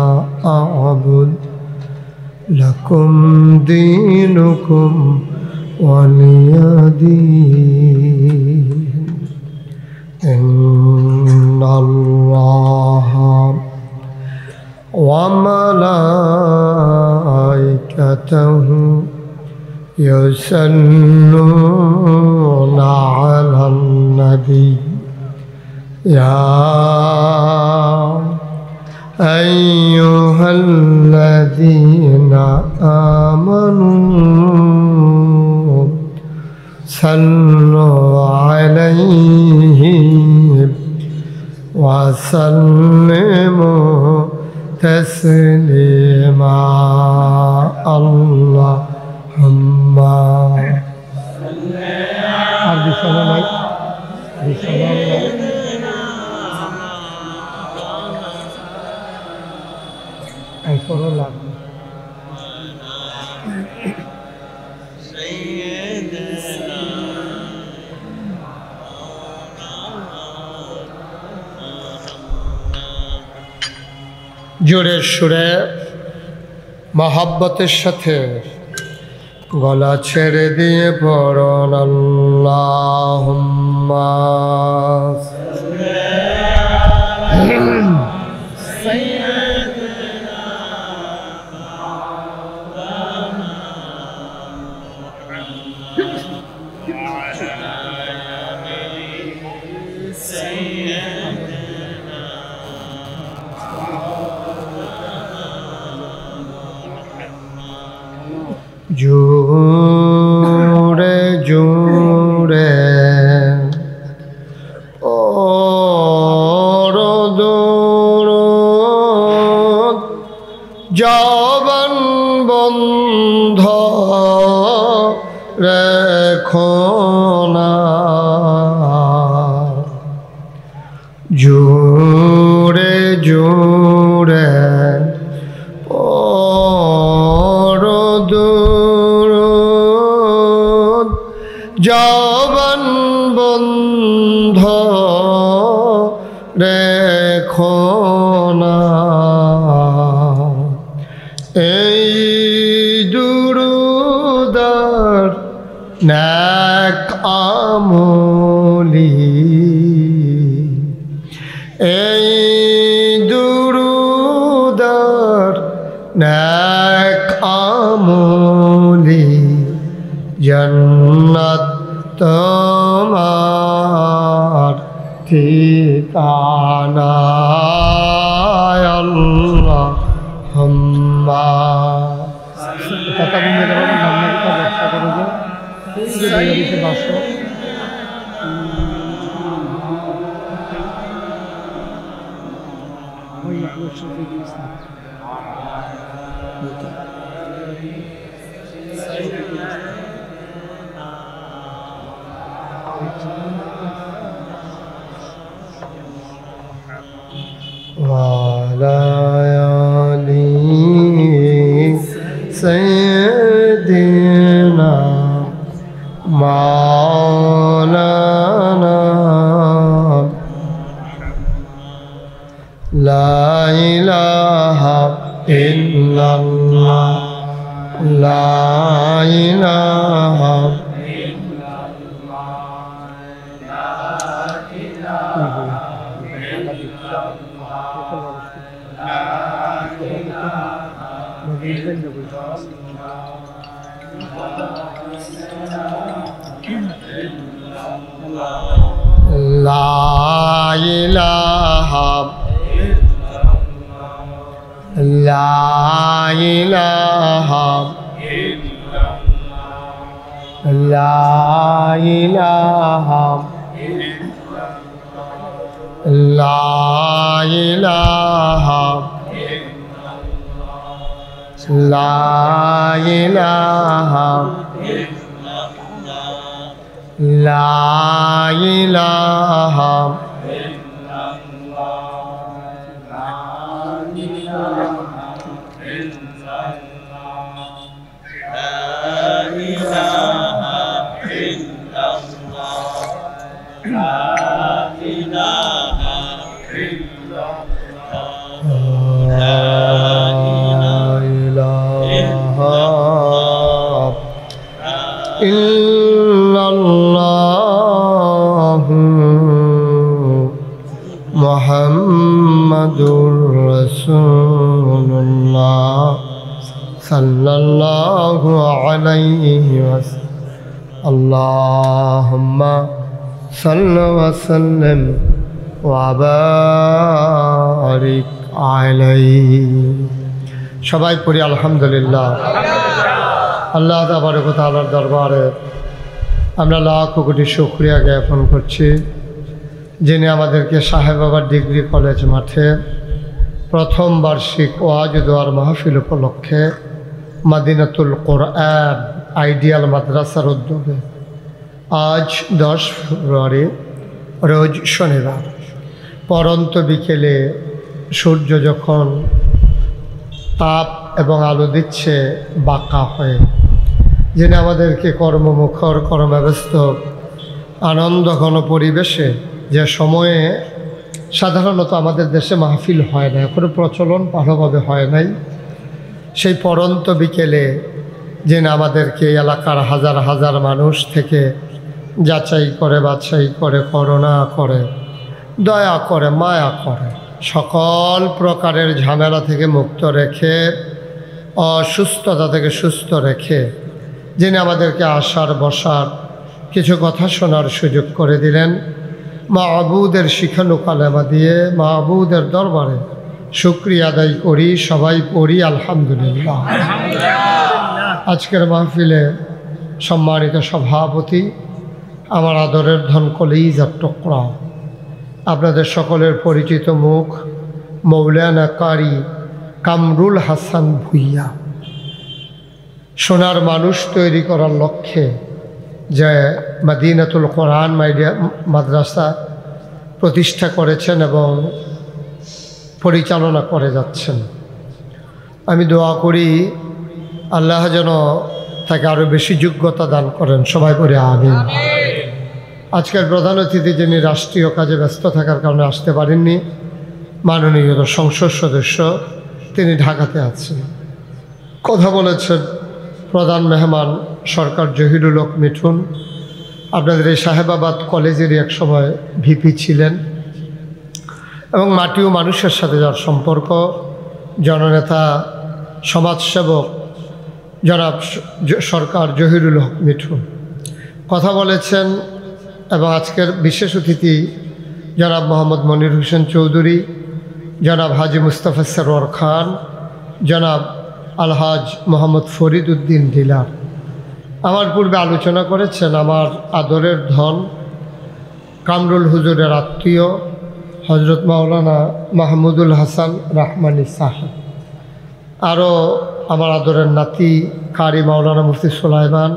أعبد لكم دينكم ولي دين إن الله وملائكته يصلون على النبي يا أيها الذين آمنوا صلوا عليه وسلموا تسليما اللهم জোরে সুরে মহব্বতের সাথে গলা ছেড়ে দিয়ে পড়ুন আল্লাহুম্মা জোরে জোরে দরুদ জবান বন্ধ রেখো না জোরে জোরে জবান বন্ধ রেখো না এই দুরুদার নেক আমলি এই দুরুদার নেক আমলি জান্নাত তোমার ঠিকানা আল্লাহুম্মা কথা বলতে যাবেন নামে কি ব্যবসা করে যে এই যে বাসো ওই প্রশ্ন দিয়েছে وعلى آل سيدنا مولانا لا إله إلا الله لا إله لا إله لا إله لا إله لا إله لا إله لا إله মুহাম্মাদুর রাসূলুল্লাহ সাল্লাল্লাহু আলাইহি ওয়াসাল্লাম আল্লাহুম্মা সাল্লি ওয়া সাল্লিম ওয়া বারিক আলাইহি সবাই পড়ি আলহামদুলিল্লাহ আল্লাহ তাবারক ওয়া তাআলার দরবারে আমরা লাখ কোটি শুকরিয়া জ্ঞাপন করছি যিনি আমাদেরকে সাহেব বাবার ডিগ্রি কলেজ মাঠে প্রথম বার্ষিক ওয়াজ দোয়ার মাহফিল উপলক্ষে মাদিনাতুল কোরআন আইডিয়াল মাদ্রাসার উদ্যোগে আজ 10 ফেব্রুয়ারি রোজ শনিবার পরন্ত বিকেলে সূর্য যখন তাপ এবং আলো দিচ্ছে বাঁকা হয়ে যিনি আমাদেরকে কর্মমুখর কর্মব্যস্ত আনন্দঘন পরিবেশে যে সময়ে সাধারণত আমাদের দেশে মাহফিল হয় না এখনও প্রচলন ভালোভাবে হয় নাই সেই পরন্ত বিকেলে যিনি আমাদেরকে এলাকার হাজার হাজার মানুষ থেকে যাচাই করে বাছাই করে করুণা করে দয়া করে মায়া করে সকল প্রকারের ঝামেলা থেকে মুক্ত রেখে অসুস্থতা থেকে সুস্থ রেখে যিনি আমাদেরকে আসার বসার কিছু কথা শোনার সুযোগ করে দিলেন, মাহবুদের শিখানো কালেমা দিয়ে মাহবুদের দরবারে শুকরিয়া আদায় করি, সবাই পড়ি আলহামদুলিল্লাহ। আজকের মাহফিলে সম্মানিত সভাপতি, আমার আদরের ধন কলিজার টুকরা, আপনাদের সকলের পরিচিত মুখ মৌলানা কারি কামরুল হাসান ভুইয়া, সোনার মানুষ তৈরি করার লক্ষ্যে যে মদিনাতুল কোরআন মাদ্রাসা প্রতিষ্ঠা করেছেন এবং পরিচালনা করে যাচ্ছেন। আমি দোয়া করি আল্লাহ যেন তাকে আরও বেশি যোগ্যতা দান করেন, সবাই করে আমিন। আজকের প্রধান অতিথি যিনি রাষ্ট্রীয় কাজে ব্যস্ত থাকার কারণে আসতে পারেননি, মাননীয় সংসদ সদস্য, তিনি ঢাকাতে আছেন। কথা বলেছেন প্রধান মেহমান সরকার জহিরুল হক মিঠুন, আপনাদের এই সাহেবাবাদ কলেজেরই এক সময় ভিপি ছিলেন এবং মাটি ও মানুষের সাথে যার সম্পর্ক, জননেতা সমাজসেবক জনাব সরকার জহিরুল হক মিঠুন কথা বলেছেন। এবং আজকের বিশেষ অতিথি জনাব মোহাম্মদ মনির হোসেন চৌধুরী, জনাব হাজি মুস্তাফা সরওয়ার খান, জনাব আলহাজ মোহাম্মদ ফরিদ উদ্দিন ডিলার আমার পূর্বে আলোচনা করেছেন। আমার আদরের ধন কামরুল হুজুরের আত্মীয় হজরত মাওলানা মাহমুদুল হাসান রাহমানি সাহেব, আরও আমার আদরের নাতি কারি মাওলানা মুফতি সুলাইমান,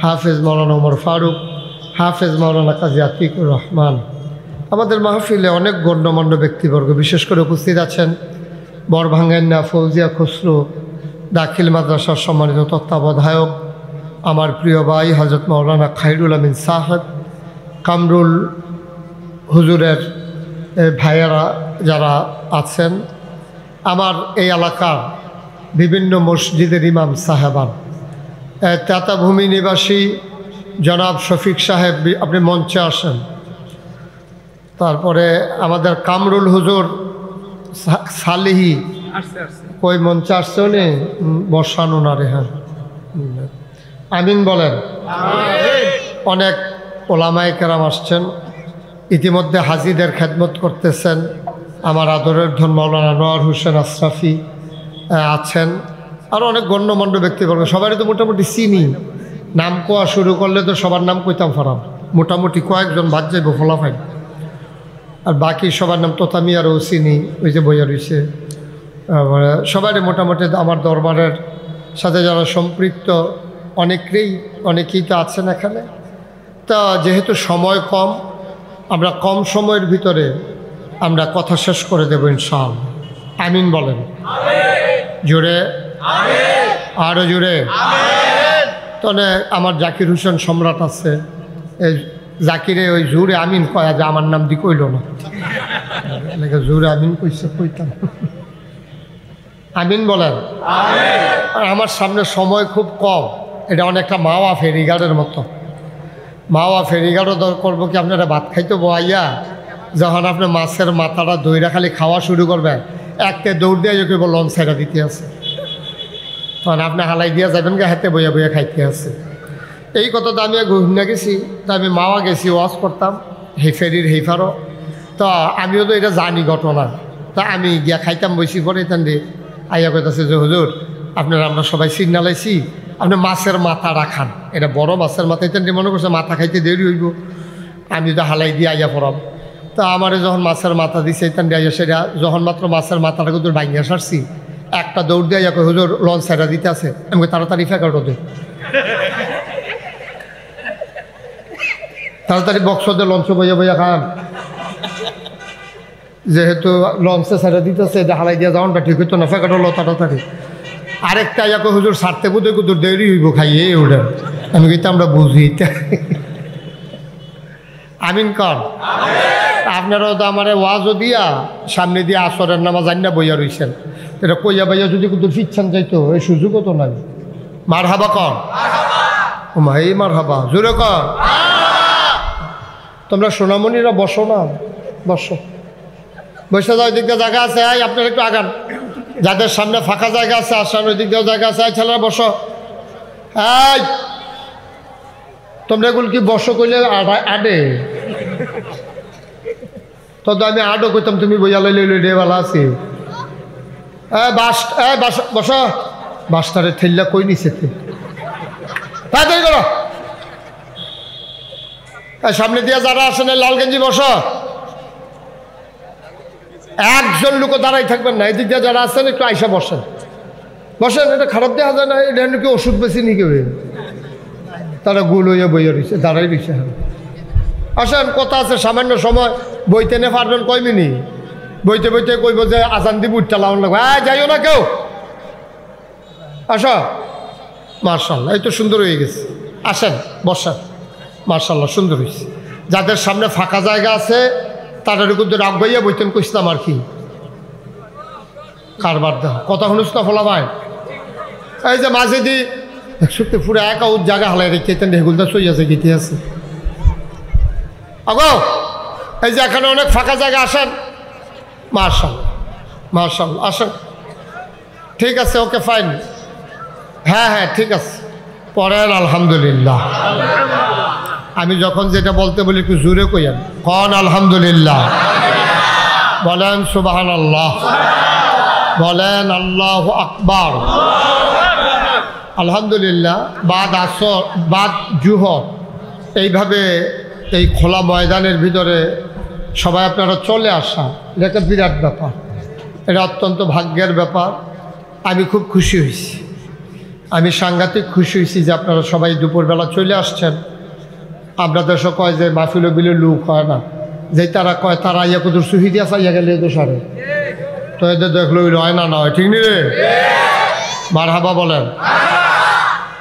হাফেজ মাওলানা ওমর ফারুক, হাফেজ মাওলানা কাজী আতিকুর রহমান। আমাদের মাহফিলে অনেক গণ্যমান্য ব্যক্তিবর্গ বিশেষ করে উপস্থিত আছেন বরভাঙ্গান্না ফৌজিয়া খসরু দাখিল মাদ্রাসার সম্মানিত তত্ত্বাবধায়ক আমার প্রিয় ভাই হজরত মাওলানা খায়রুল আমিন সাহেব, কামরুল হুজুরের ভাইয়েরা যারা আছেন, আমার এই এলাকার বিভিন্ন মসজিদের ইমাম সাহেবান, তাতাভূমি নিবাসী জনাব শফিক সাহেব, আপনি মঞ্চে আসেন। তারপরে আমাদের কামরুল হুজুর সালিহি কই মঞ্চে আসছে, উনি বসানো না রে, হ্যাঁ আমিন বলেন। অনেক ওলামায়ে কেরাম আসছেন, ইতিমধ্যে হাজিদের খেদমত করতেছেন। আমার আদরের ধন মাওলানা আনোয়ার হোসেন আশরাফি আছেন, আর অনেক গণ্যমান্য ব্যক্তিবর্গ, সবারই তো মোটামুটি চিনি। নাম কোয়া শুরু করলে তো সবার নাম কইতাম ফারাম, মোটামুটি কয়েকজন বাদ যাইব ফলাফাই, আর বাকি সবার নাম তোতামি আরও চিনি, ওই যে বইয়া রয়েছে। সবারই মোটামুটি আমার দরবারের সাথে যারা সম্পৃক্ত অনেকেই তো আছেন এখানে। তা যেহেতু সময় কম, আমরা কম সময়ের ভিতরে আমরা কথা শেষ করে দেব ইনশাআল্লাহ। আমিন বলেন জোরে, আরও জোরে। তাহলে আমার জাকির হোসেন সম্রাট আছে, এই জাকিরে ওই জোরে আমিন কয়া যে আমার নাম দি কইল না, জোরে আমিন কইছে কইতাম। আমিন বলেন। আর আমার সামনে সময় খুব কম, এটা অনেকটা মাওয়া ফেরিঘাটের মতো। মাওয়া ফেরিঘাটও করবো কি, আপনারা ভাত খাইতে বয়াইয়া যখন আপনি মাছের মাথাটা দইরা খালি খাওয়া শুরু করবেন, একটা দৌড় দিয়ে কেউ লঞ্চ ছাইড়া দিতে আছে, তখন আপনি হালাই দিয়া যাবেন গা, হাতে বইয়া বইয়া খাইতে আছে। এই কথা তো আমি ঘুরনা গেছি, তা আমি মাওয়া গেছি, ওয়াজ করতাম হে ফেরির হেফারও, তো আমিও তো এটা জানি ঘটনা। তা আমি গিয়া খাইতাম বসি পরে এখান দিয়ে আইয়া কইতাছে যে হুজুর আপনারা আমরা সবাই সিগনালাইছি, আপনি মাছের মাথা রাখান, এটা বড় মাছের মাথা, এখান দিয়ে মনে করছে মাথা খাইতে দেরি হইব, আমি তো হালাই দিয়ে আইয়া পড়াম। তা আমারে যখন মাছের মাথা দিছে এখান দিয়ে আইয়া, সেটা যখন মাত্র মাছের মাথাটা কিন্তু ভাঙিয়া সারছি, একটা দৌড় দিয়ে আইয়া কই হুজুর লঞ্চ ছাইড়া দিতে আছে, আমি তাড়াতাড়ি ফেকাটো দে, তাড়াতাড়ি বক্সদের লঞ্চ বইয়া বইয়া খান, যেহেতু লঞ্চে ছাড়া দিতেছে, এটা হালাই দিয়া যাওয়ানটা ঠিক হইতো না, ফেকাটো লো তাড়াতাড়ি। আরেকটা ইয়াকে হুজুর ছাড়তে বুঝে কুদুর দেরি হইব খাইয়ে ওটা, আমি কিন্তু আমরা বুঝি। আমিন কর। আপনারাও তো আমার ওয়াজও দিয়া সামনে দিয়ে আসরের নামাজ আইনা বইয়া রইছেন, এটা কইয়া বাইয়া যদি কিন্তু ফিচ্ছান যাইতো এই সুযোগও তো নাই। মার হাবা কর, ও মা এই মার হাবা জোরে কর। তোমরা সোনামণিরা বসো না, বসো, বসে যাও। ওই দিক দিয়ে জায়গা আছে, আপনারা একটু আগান। যাদের সামনে ফাঁকা জায়গা আছে আসান, ওই দিক দিয়েও জায়গা আছে, ছেলেরা বসো। এই তোমরা এগুলো কি বসো কইলে আডে তো আমি আডো কইতাম, তুমি বইয়া লইলে রে ভালো আছি। বস, বাসটারে ঠেললা কই নিছে তাড়াতাড়ি করো। সামনে দিয়ে যারা আসেন লাল গেঞ্জি বসো। একজন লোক দাঁড়াই থাকবেন না, এদিক দিয়ে যারা আছেন একটু আইসা বসেন, বসেন। এটা খারাপ দেখা যায় না, এটা কি ওষুধ বেশি নি কেউ, তারা গুল হইয়া বইয়া রয়েছে, দাঁড়াই রয়েছে। আসেন, কথা আছে, সামান্য সময় বইতে নে পারবেন কয় মিনিট, বইতে বইতে কইব যে আজান দিব উঠটা লাউন লাগবে, যাইও না কেউ, আসো। মার্শাল্লাহ, এই তো সুন্দর হয়ে গেছে। আসেন বসেন, মার্শাল্লাহ সুন্দর হয়েছে। যাদের সামনে ফাঁকা জায়গা আছে তাদের কিন্তু রাগ বইয়া বইতেন কইসলাম আর কি কারবার দেহ কথা শুনুস না ফলা ভাই। এই যে মাঝে দি সত্যি পুরো একা ওর জায়গা হালাই রেখে হেগুলদা সই আছে গীতি আছে আগো। এই যে এখানে অনেক ফাঁকা জায়গা, আসেন। মার্শাল্লাহ মার্শাল্লাহ, আসেন। ঠিক আছে, ওকে ফাইন, হ্যাঁ হ্যাঁ ঠিক আছে। পড়েন আলহামদুলিল্লাহ। আমি যখন যেটা বলতে বলি একটু জোরে কইেন, কন আলহামদুলিল্লাহ, বলেন সুবহানাল্লাহ, বলেন আল্লাহু আকবার। আলহামদুলিল্লাহ। বাদ আসর, বাদ জুহর, এইভাবে এই খোলা ময়দানের ভিতরে সবাই আপনারা চলে আসা, এটা একটা বিরাট ব্যাপার, এটা অত্যন্ত ভাগ্যের ব্যাপার। আমি খুব খুশি হয়েছি, আমি সাংঘাতিক খুশি হয়েছি যে আপনারা সবাই দুপুরবেলা চলে আসছেন। আমরা দেশে কয় যে মাহফিল বিলে লোক হয় না, যে তারা কয় তারা ইয়া কুদুর সুহিদিয়া চাইয়া গেলে তো সারে, তো এদের দেখলো হয় না, না হয় ঠিক নি রে, মারহাবা বলেন।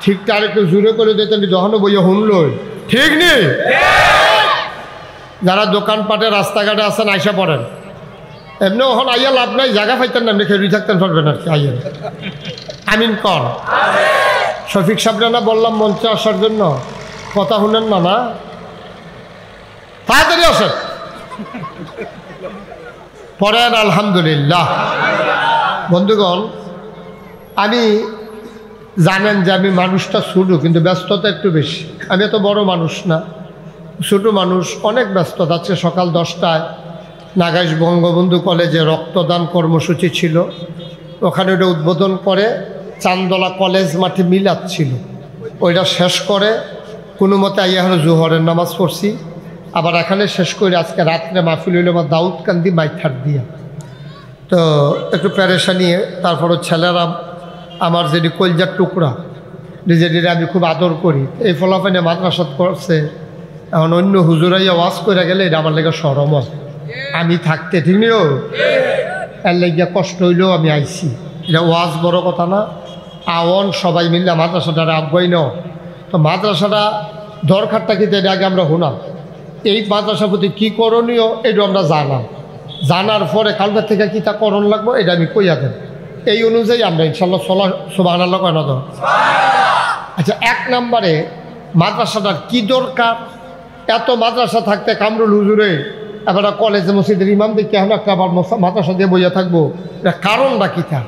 ঠিক তার একটু জুড়ে করে দিতেন, যখনও বইয়া শুনলই ঠিক নি। যারা দোকানপাটে রাস্তাঘাটে আছেন আইসা পড়েন, এমনি ওখান আইয়া লাভ নাই, জায়গা পাইতেন না, এমনি খেয়ে থাকতেন পারবেন আর কি। আইয়া আমিন কর। শফিক সাহেবরা না বললাম মঞ্চে আসার জন্য, কথা শুনেন না, না তাড়াতাড়ি আসেন, পড়েন আলহামদুলিল্লাহ। বন্ধুগণ, আমি জানেন যে আমি মানুষটা ছোটো, কিন্তু ব্যস্ততা একটু বেশি। আমি এত বড় মানুষ না, ছোটো মানুষ, অনেক ব্যস্ততা আছে। সকাল 10টায় নাগাইশ বঙ্গবন্ধু কলেজে রক্তদান কর্মসূচি ছিল, ওখানে ওটা উদ্বোধন করে চান্দলা কলেজ মাঠে মিলাদ ছিল, ওইটা শেষ করে কোনো মতে আইয়া হলো জোহরের নামাজ পড়ছি। আবার এখানে শেষ করে আজকে রাত্রে মাহফিল হইল আমার দাউদকান্দি মাইথার দিয়া, তো একটু প্যারেশানি। তারপরও ছেলেরা আমার যেটি কলজার টুকরা, নিজেদের আমি খুব আদর করি, এই ফলাফানে মাদ্রাসাত করছে। এখন অন্য হুজুরাইয়া ওয়াজ করে গেলে এটা আমার লেগে সরম, আমি থাকতে ঠিক নিও, এর লেগে কষ্ট হইলেও আমি আইছি। এটা ওয়াজ বড় কথা না, আওয়ান সবাই মিললে মাদ্রাসাটার আগ্রহী নাও। তো মাদ্রাসাটা দরকারটা কিন্তু এটা আগে আমরা শুনাম, এই মাদ্রাসার প্রতি কী করণীয় এটা আমরা জানাম, জানার পরে কালকার থেকে কী তা করণ লাগবো এটা আমি কইয়া দেন, এই অনুযায়ী আমরা ইনশাল্লাহ চলা সুবহানাল্লাহ কয় না তো। আচ্ছা, 1 নম্বরে মাদ্রাসাটার কি দরকার? এত মাদ্রাসা থাকতে কামরুল হুজুরে এবার কলেজে মসজিদের ইমাম দেখে এখন একটা আবার মাদ্রাসা দিয়ে বইয়া থাকবো, এটা কারণটা কী থাক?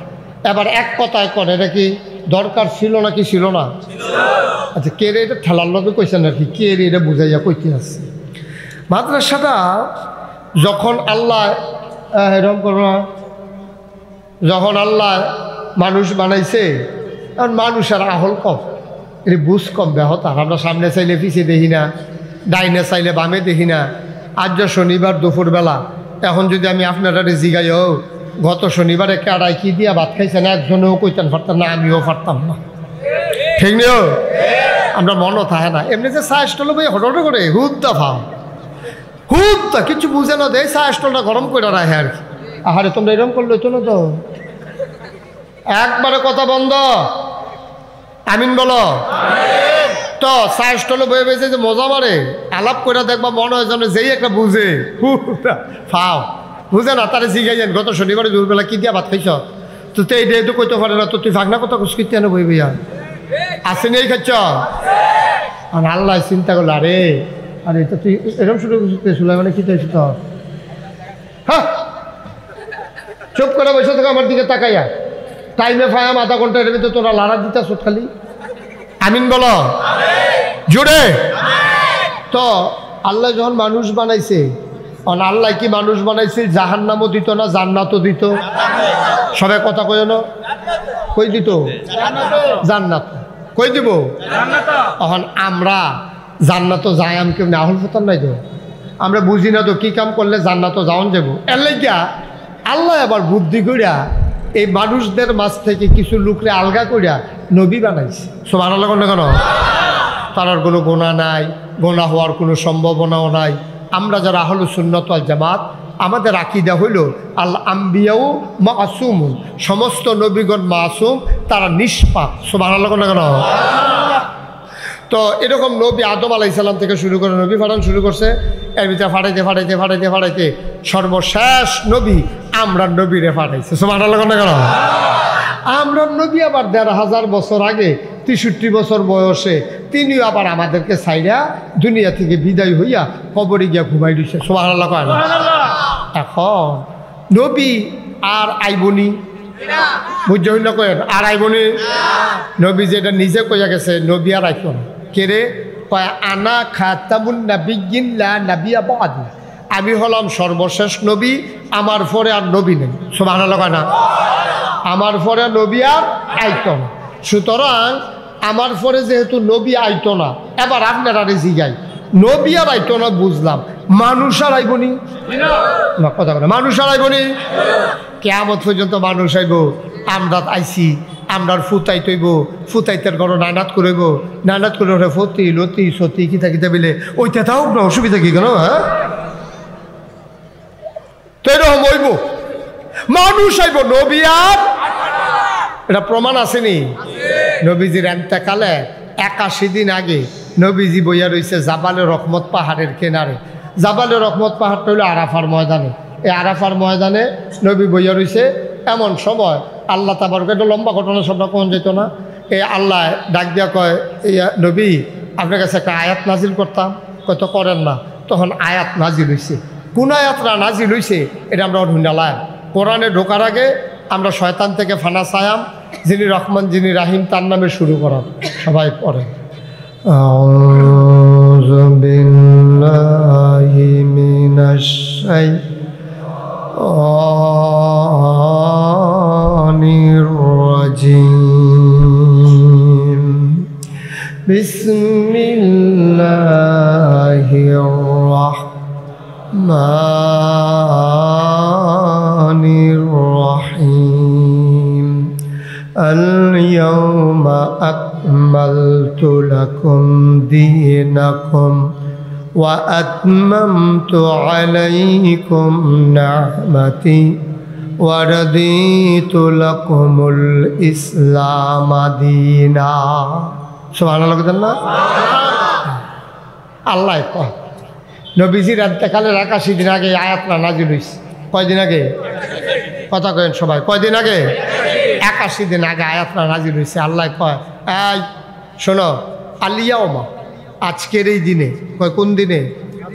এবার এক কথায় করে এটা কি দরকার ছিল নাকি ছিল না? আচ্ছা, কে রে এটা ঠেলার লোকে কইছেন আর কি, কে রে এটা বুঝাইয়া কইতে আসছে। মাদ্রাসাটা যখন আল্লাহ এরকম করো না, যখন আল্লাহ মানুষ বানাইছে, এখন মানুষের আহল কম, এর বুঝ কম ব্যাহতার। আমরা সামনে চাইলে পিছিয়ে দেখি না, ডাইনে চাইলে বামে দেখি না। আজ শনিবার দুপুরবেলা, এখন যদি আমি আপনারা জিগাই হোক গত শনিবারে কারাই কি দিয়া ভাত খাইছেন, একজনেও কইতেন পারতাম না, আমিও পারতাম না, ঠিক নিও। আমরা মনও থাকে না, এমনি যে চা স্টলে বই হটর করে হুদ্দা ভাও, হুদ্দা কিছু বুঝে না দেয়, চা স্টলটা গরম করে রাখে আর কি। আহারে তোমরা এরকম করলে তো না, তো একবারে কথা বন্ধ, আমিন বলো তো। চা স্টলে বয়ে বেঁচে যে মজা মারে, আলাপ করে দেখবা মনে হয় যেন যেই একটা বুঝে ফাও বুঝে না, তারে জিগাইয়েন গত শনিবারে দুপুরবেলা কি দিয়া ভাত খাইছ? তো এইটাই তো কইতে পারে না, তো তুই ফাঁকনা কথা কুস করতে বই বইয়া আসেনি এই খাচ্ছ। আর আল্লাহ চিন্তা করলো, আরে আরে তো তুই এরকম শুরু করতে সুলাইমানে কি চাইছি তোর? হ্যাঁ, চুপ করে বসে থাকো আমার দিকে তাকাইয়া। টাইমে ফায়াম আধা ঘন্টা এর ভিতরে তোরা লাড়া দিতা সুত খালি। আমিন বলো জোরে। তো আল্লাহ যখন মানুষ বানাইছে, আল্লাহ কি মানুষ বানাইছে জাহান্নামও দিত না জান্নাতও দিত? সবাই কথা কই না, কই দিত? জান্নাত। কই দিব? এখন আমরা জান্নাত যাই আমি কেমনি আহুল ফতন নাই তো, আমরা বুঝি না তো কি কাম করলে জান্নাত যাওন যাব। এর লাগিয়া আল্লাহ আবার বুদ্ধি করিয়া এই মানুষদের মাঝ থেকে কিছু লোকরে আলগা করিয়া নবী বানাইছে। সুবহানাল্লাহ কোন কেন? তার কোনো গোনা নাই, গোনা হওয়ার কোনো সম্ভাবনাও নাই। আমরা যারা আহলুস সুন্নাত ওয়াল জামাত, আমাদের আকীদা হইল আল আম্বিয়াউ মাসুমুন, সমস্ত নবীগণ মাসুম, তারা নিষ্পাপ। সুবহানাল্লাহ কোন কেন? তো এরকম নবী আদম আলাইহিস সালাম থেকে শুরু করে নবী ফাটান শুরু করছে। এর ভিতরে ফাটাইতে সর্বশেষ নবী আমরা নবীরে ফাটাইছে। সুবহানাল্লাহ কোন কেন? আমরা নবী আবার ১৫০০ বছর আগে ৬৩ বছর বয়সে তিনিও আবার আমাদেরকে ছাইড়া দুনিয়া থেকে বিদায় হইয়া কবরে গিয়া ঘুমাই দিছে। সুবহানাল্লাহ কয় না? এখন নবী আর আইবনি, বুঝতে হইল কয়েন আর আইবনি? নবী যেটা নিজে কইয়া গেছে নবী আর আইতো না। কেরে কয় আনা খাতামুন নাবিয়্যিন লা নাবিয়্যা বা'দি, আমি হলাম সর্বশেষ নবী, আমার পরে আর নবী নেই। সুবহানাল্লাহ কয় না? আমার পরে নবী আর আইতো না। সুতরাং আমার পরে যেহেতু নবী আইতো না, এবার আপনারা জিগাই নবী আর আইতো না বুঝলাম, মানুষ আর আইবনি না? কথা কথা মানুষ আর আইবনি? কিয়ামত পর্যন্ত মানুষ আইব। আমরা আইছি, আমরার ফুতাই তৈব, ফুতাইতের ঘর নানাত করব, নানাত করে ওরা ফতি লতি সতি কিতা কিতা বিলে ওইটা তাও না, অসুবিধা কি কেন? হ্যাঁ, তো এরকম হইব, মানুষ আইব, নবী আর এটা প্রমাণ আসেনি? নবীজির এন্তেকালে ৮১ দিন আগে নবীজি বইয়া রয়েছে জাবালে রহমত পাহাড়ের কিনারে। জাবালে রহমত পাহাড়টা হইল আরাফার ময়দানে। এই আরাফার ময়দানে নবী বইয়া রয়েছে। এমন সময় আল্লাহ তাবারক, এটা লম্বা ঘটনা, সবটা কোন যেত না। এই আল্লাহ ডাক দিয়া কয়, এই নবী আপনার কাছে একটা আয়াত নাজিল করতাম, কত করেন না। তখন আয়াত নাজিল হয়েছে। কোন আয়াতটা নাজিল হয়েছে এটা আমরা ঢুন্ডালাম। কোরআনে ঢোকার আগে আমরা শয়তান থেকে ফানা সায়াম, যিনি রহমান যিনি রাহিম, তার নামে শুরু করাম। সবাই পড়ে আউযু বিল্লাহি মিনাশ শাইতানির রাজিম। বিসমিল্লাহির রাহমানির রাহিম। আল-ইয়াওমা আকমালতু লাকুম দীনাকুম ওয়া আতমামতু আলাইকুম নি'মাতি ওয়া রাদিতু লাকুমুল ইসলাম দীনা। সুবহানাল্লাহ না? আল্লাহ কয় নবীজির ইন্তেকালের ৮১ দিন আগে আয়াতটা নাজিল হইছে। কয়দিন আগে? কথা কয়েন সবাই, কয়দিন আগে? ৮১ দিন আগে আয়াতটা নাজিল হয়েছে। আল্লাহ কয়, এই শোনো, আল-ইয়াওমা, আজকের এই দিনে, কয় কোন দিনে?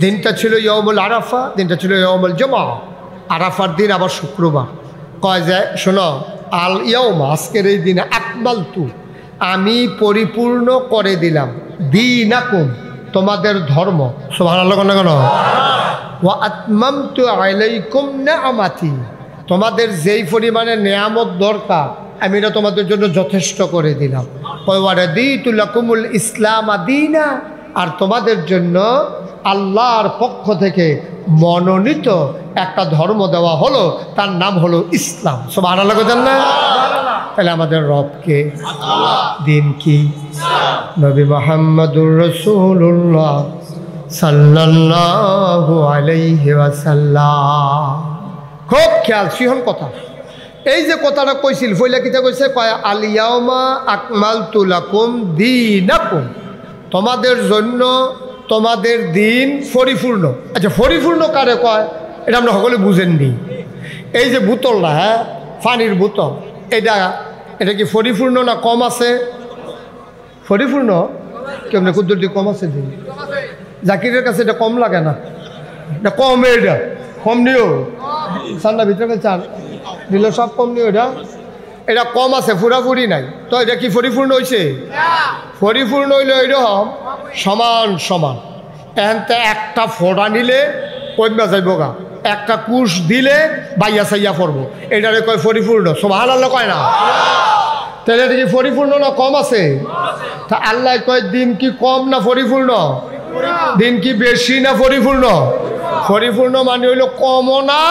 দিনটা ছিল ইয়াউমুল আরাফা, দিনটা ছিল ইয়াউমুল জুমআ। আরাফার দিন আবার শুক্রবার। কয় যায় শোনো, আল-ইয়াওমা, আজকের এই দিনে, আকমালতু, আমি পরিপূর্ণ করে দিলাম, দীনাকুম, তোমাদের ধর্ম। সুবহানাল্লাহ কেন? ওয়া আতমামতু আলাইকুম নি'মাতি, তোমাদের যেই পরিমাণে নেয়ামত দরকার আমি এটা তোমাদের জন্য যথেষ্ট করে দিলাম। ওয়া রাদিতু লাকুমুল ইসলাম দীনা, আর তোমাদের জন্য আল্লাহর পক্ষ থেকে মনোনীত একটা ধর্ম দেওয়া হলো, তার নাম হলো ইসলাম। সুবহানাল্লাহ না? তাহলে আমাদের রবকে, দিন কি? নবী মুহাম্মদুর রাসূলুল্লাহ সাল্লাল্লাহু আলাইহি ওয়াসাল্লাম। খুব খেয়াল, সিহন কথা। এই যে কথাটা কইছিল ফইলা কিতা কইছে? কয় আল-ইয়াওমা আকমালতু লাকুম দীনাকুম, তোমাদের জন্য তোমাদের দিন পরিপূর্ণ। আচ্ছা, পরিপূর্ণ কারে কয় এটা আমরা সকলে বুঝেননি। এই যে বোতলটা, হ্যাঁ, পানির বোতল, এটা এটা কি পরিপূর্ণ না কম আছে? পরিপূর্ণ কেমন কুদ্দুরটি কম আছে দিন জাকিরের কাছে এটা কম লাগে না, এটা কম, এটা কম নিও ঠান্ডা ভিতরে চান দিলে সব কম নিও, এটা কম আছে, পুরাপুরি নাই। তো এটা কি পরিপূর্ণ হয়েছে? পরিপূর্ণ হইলে এরকম সমান সমান। এনতে একটা ফোড়া নিলে কমা যাইব গা, একটা কুশ দিলে বাইয়া সাইয়া পড়বো, এটারে কয় পরিপূর্ণ। সুবহানাল্লাহ কয় না? তাহলে এটা কি পরিপূর্ণ না কম আছে? তা আল্লাহ কয় দিন কি কম না পরিপূর্ণ? দিন কি বেশি না পরিপূর্ণ? পরিপূর্ণ মানে হইল কমও না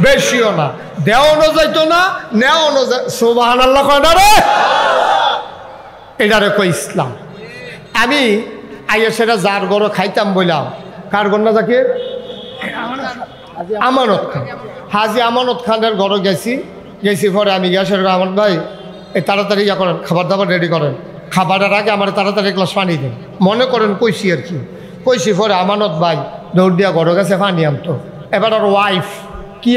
বেশিও না, দেওয়ানো যাইতো না নেওয়ানো যায়। সুবহানাল্লাহ কয় না রে? এটারে কয় ইসলাম। আমি আইয়া সেটা যার গরো খাইতাম বললাম, কার গর না যাকে? আমানত খান, হাজি আমানত খানের ঘরে গেছি পরে আমি গিয়ে সেটা আমার ভাই এই তাড়াতাড়ি ইয়া করেন, খাবার দাবার রেডি করেন, খাবারের আগে আমার তাড়াতাড়ি গ্লাস পানি দেন, মনে করেন কইছি আর কি। কইছি পরে আমানত ভাই দৌড় দিয়া ঘরে গেছে পানি আনতো। এবার আর ওয়াইফ কি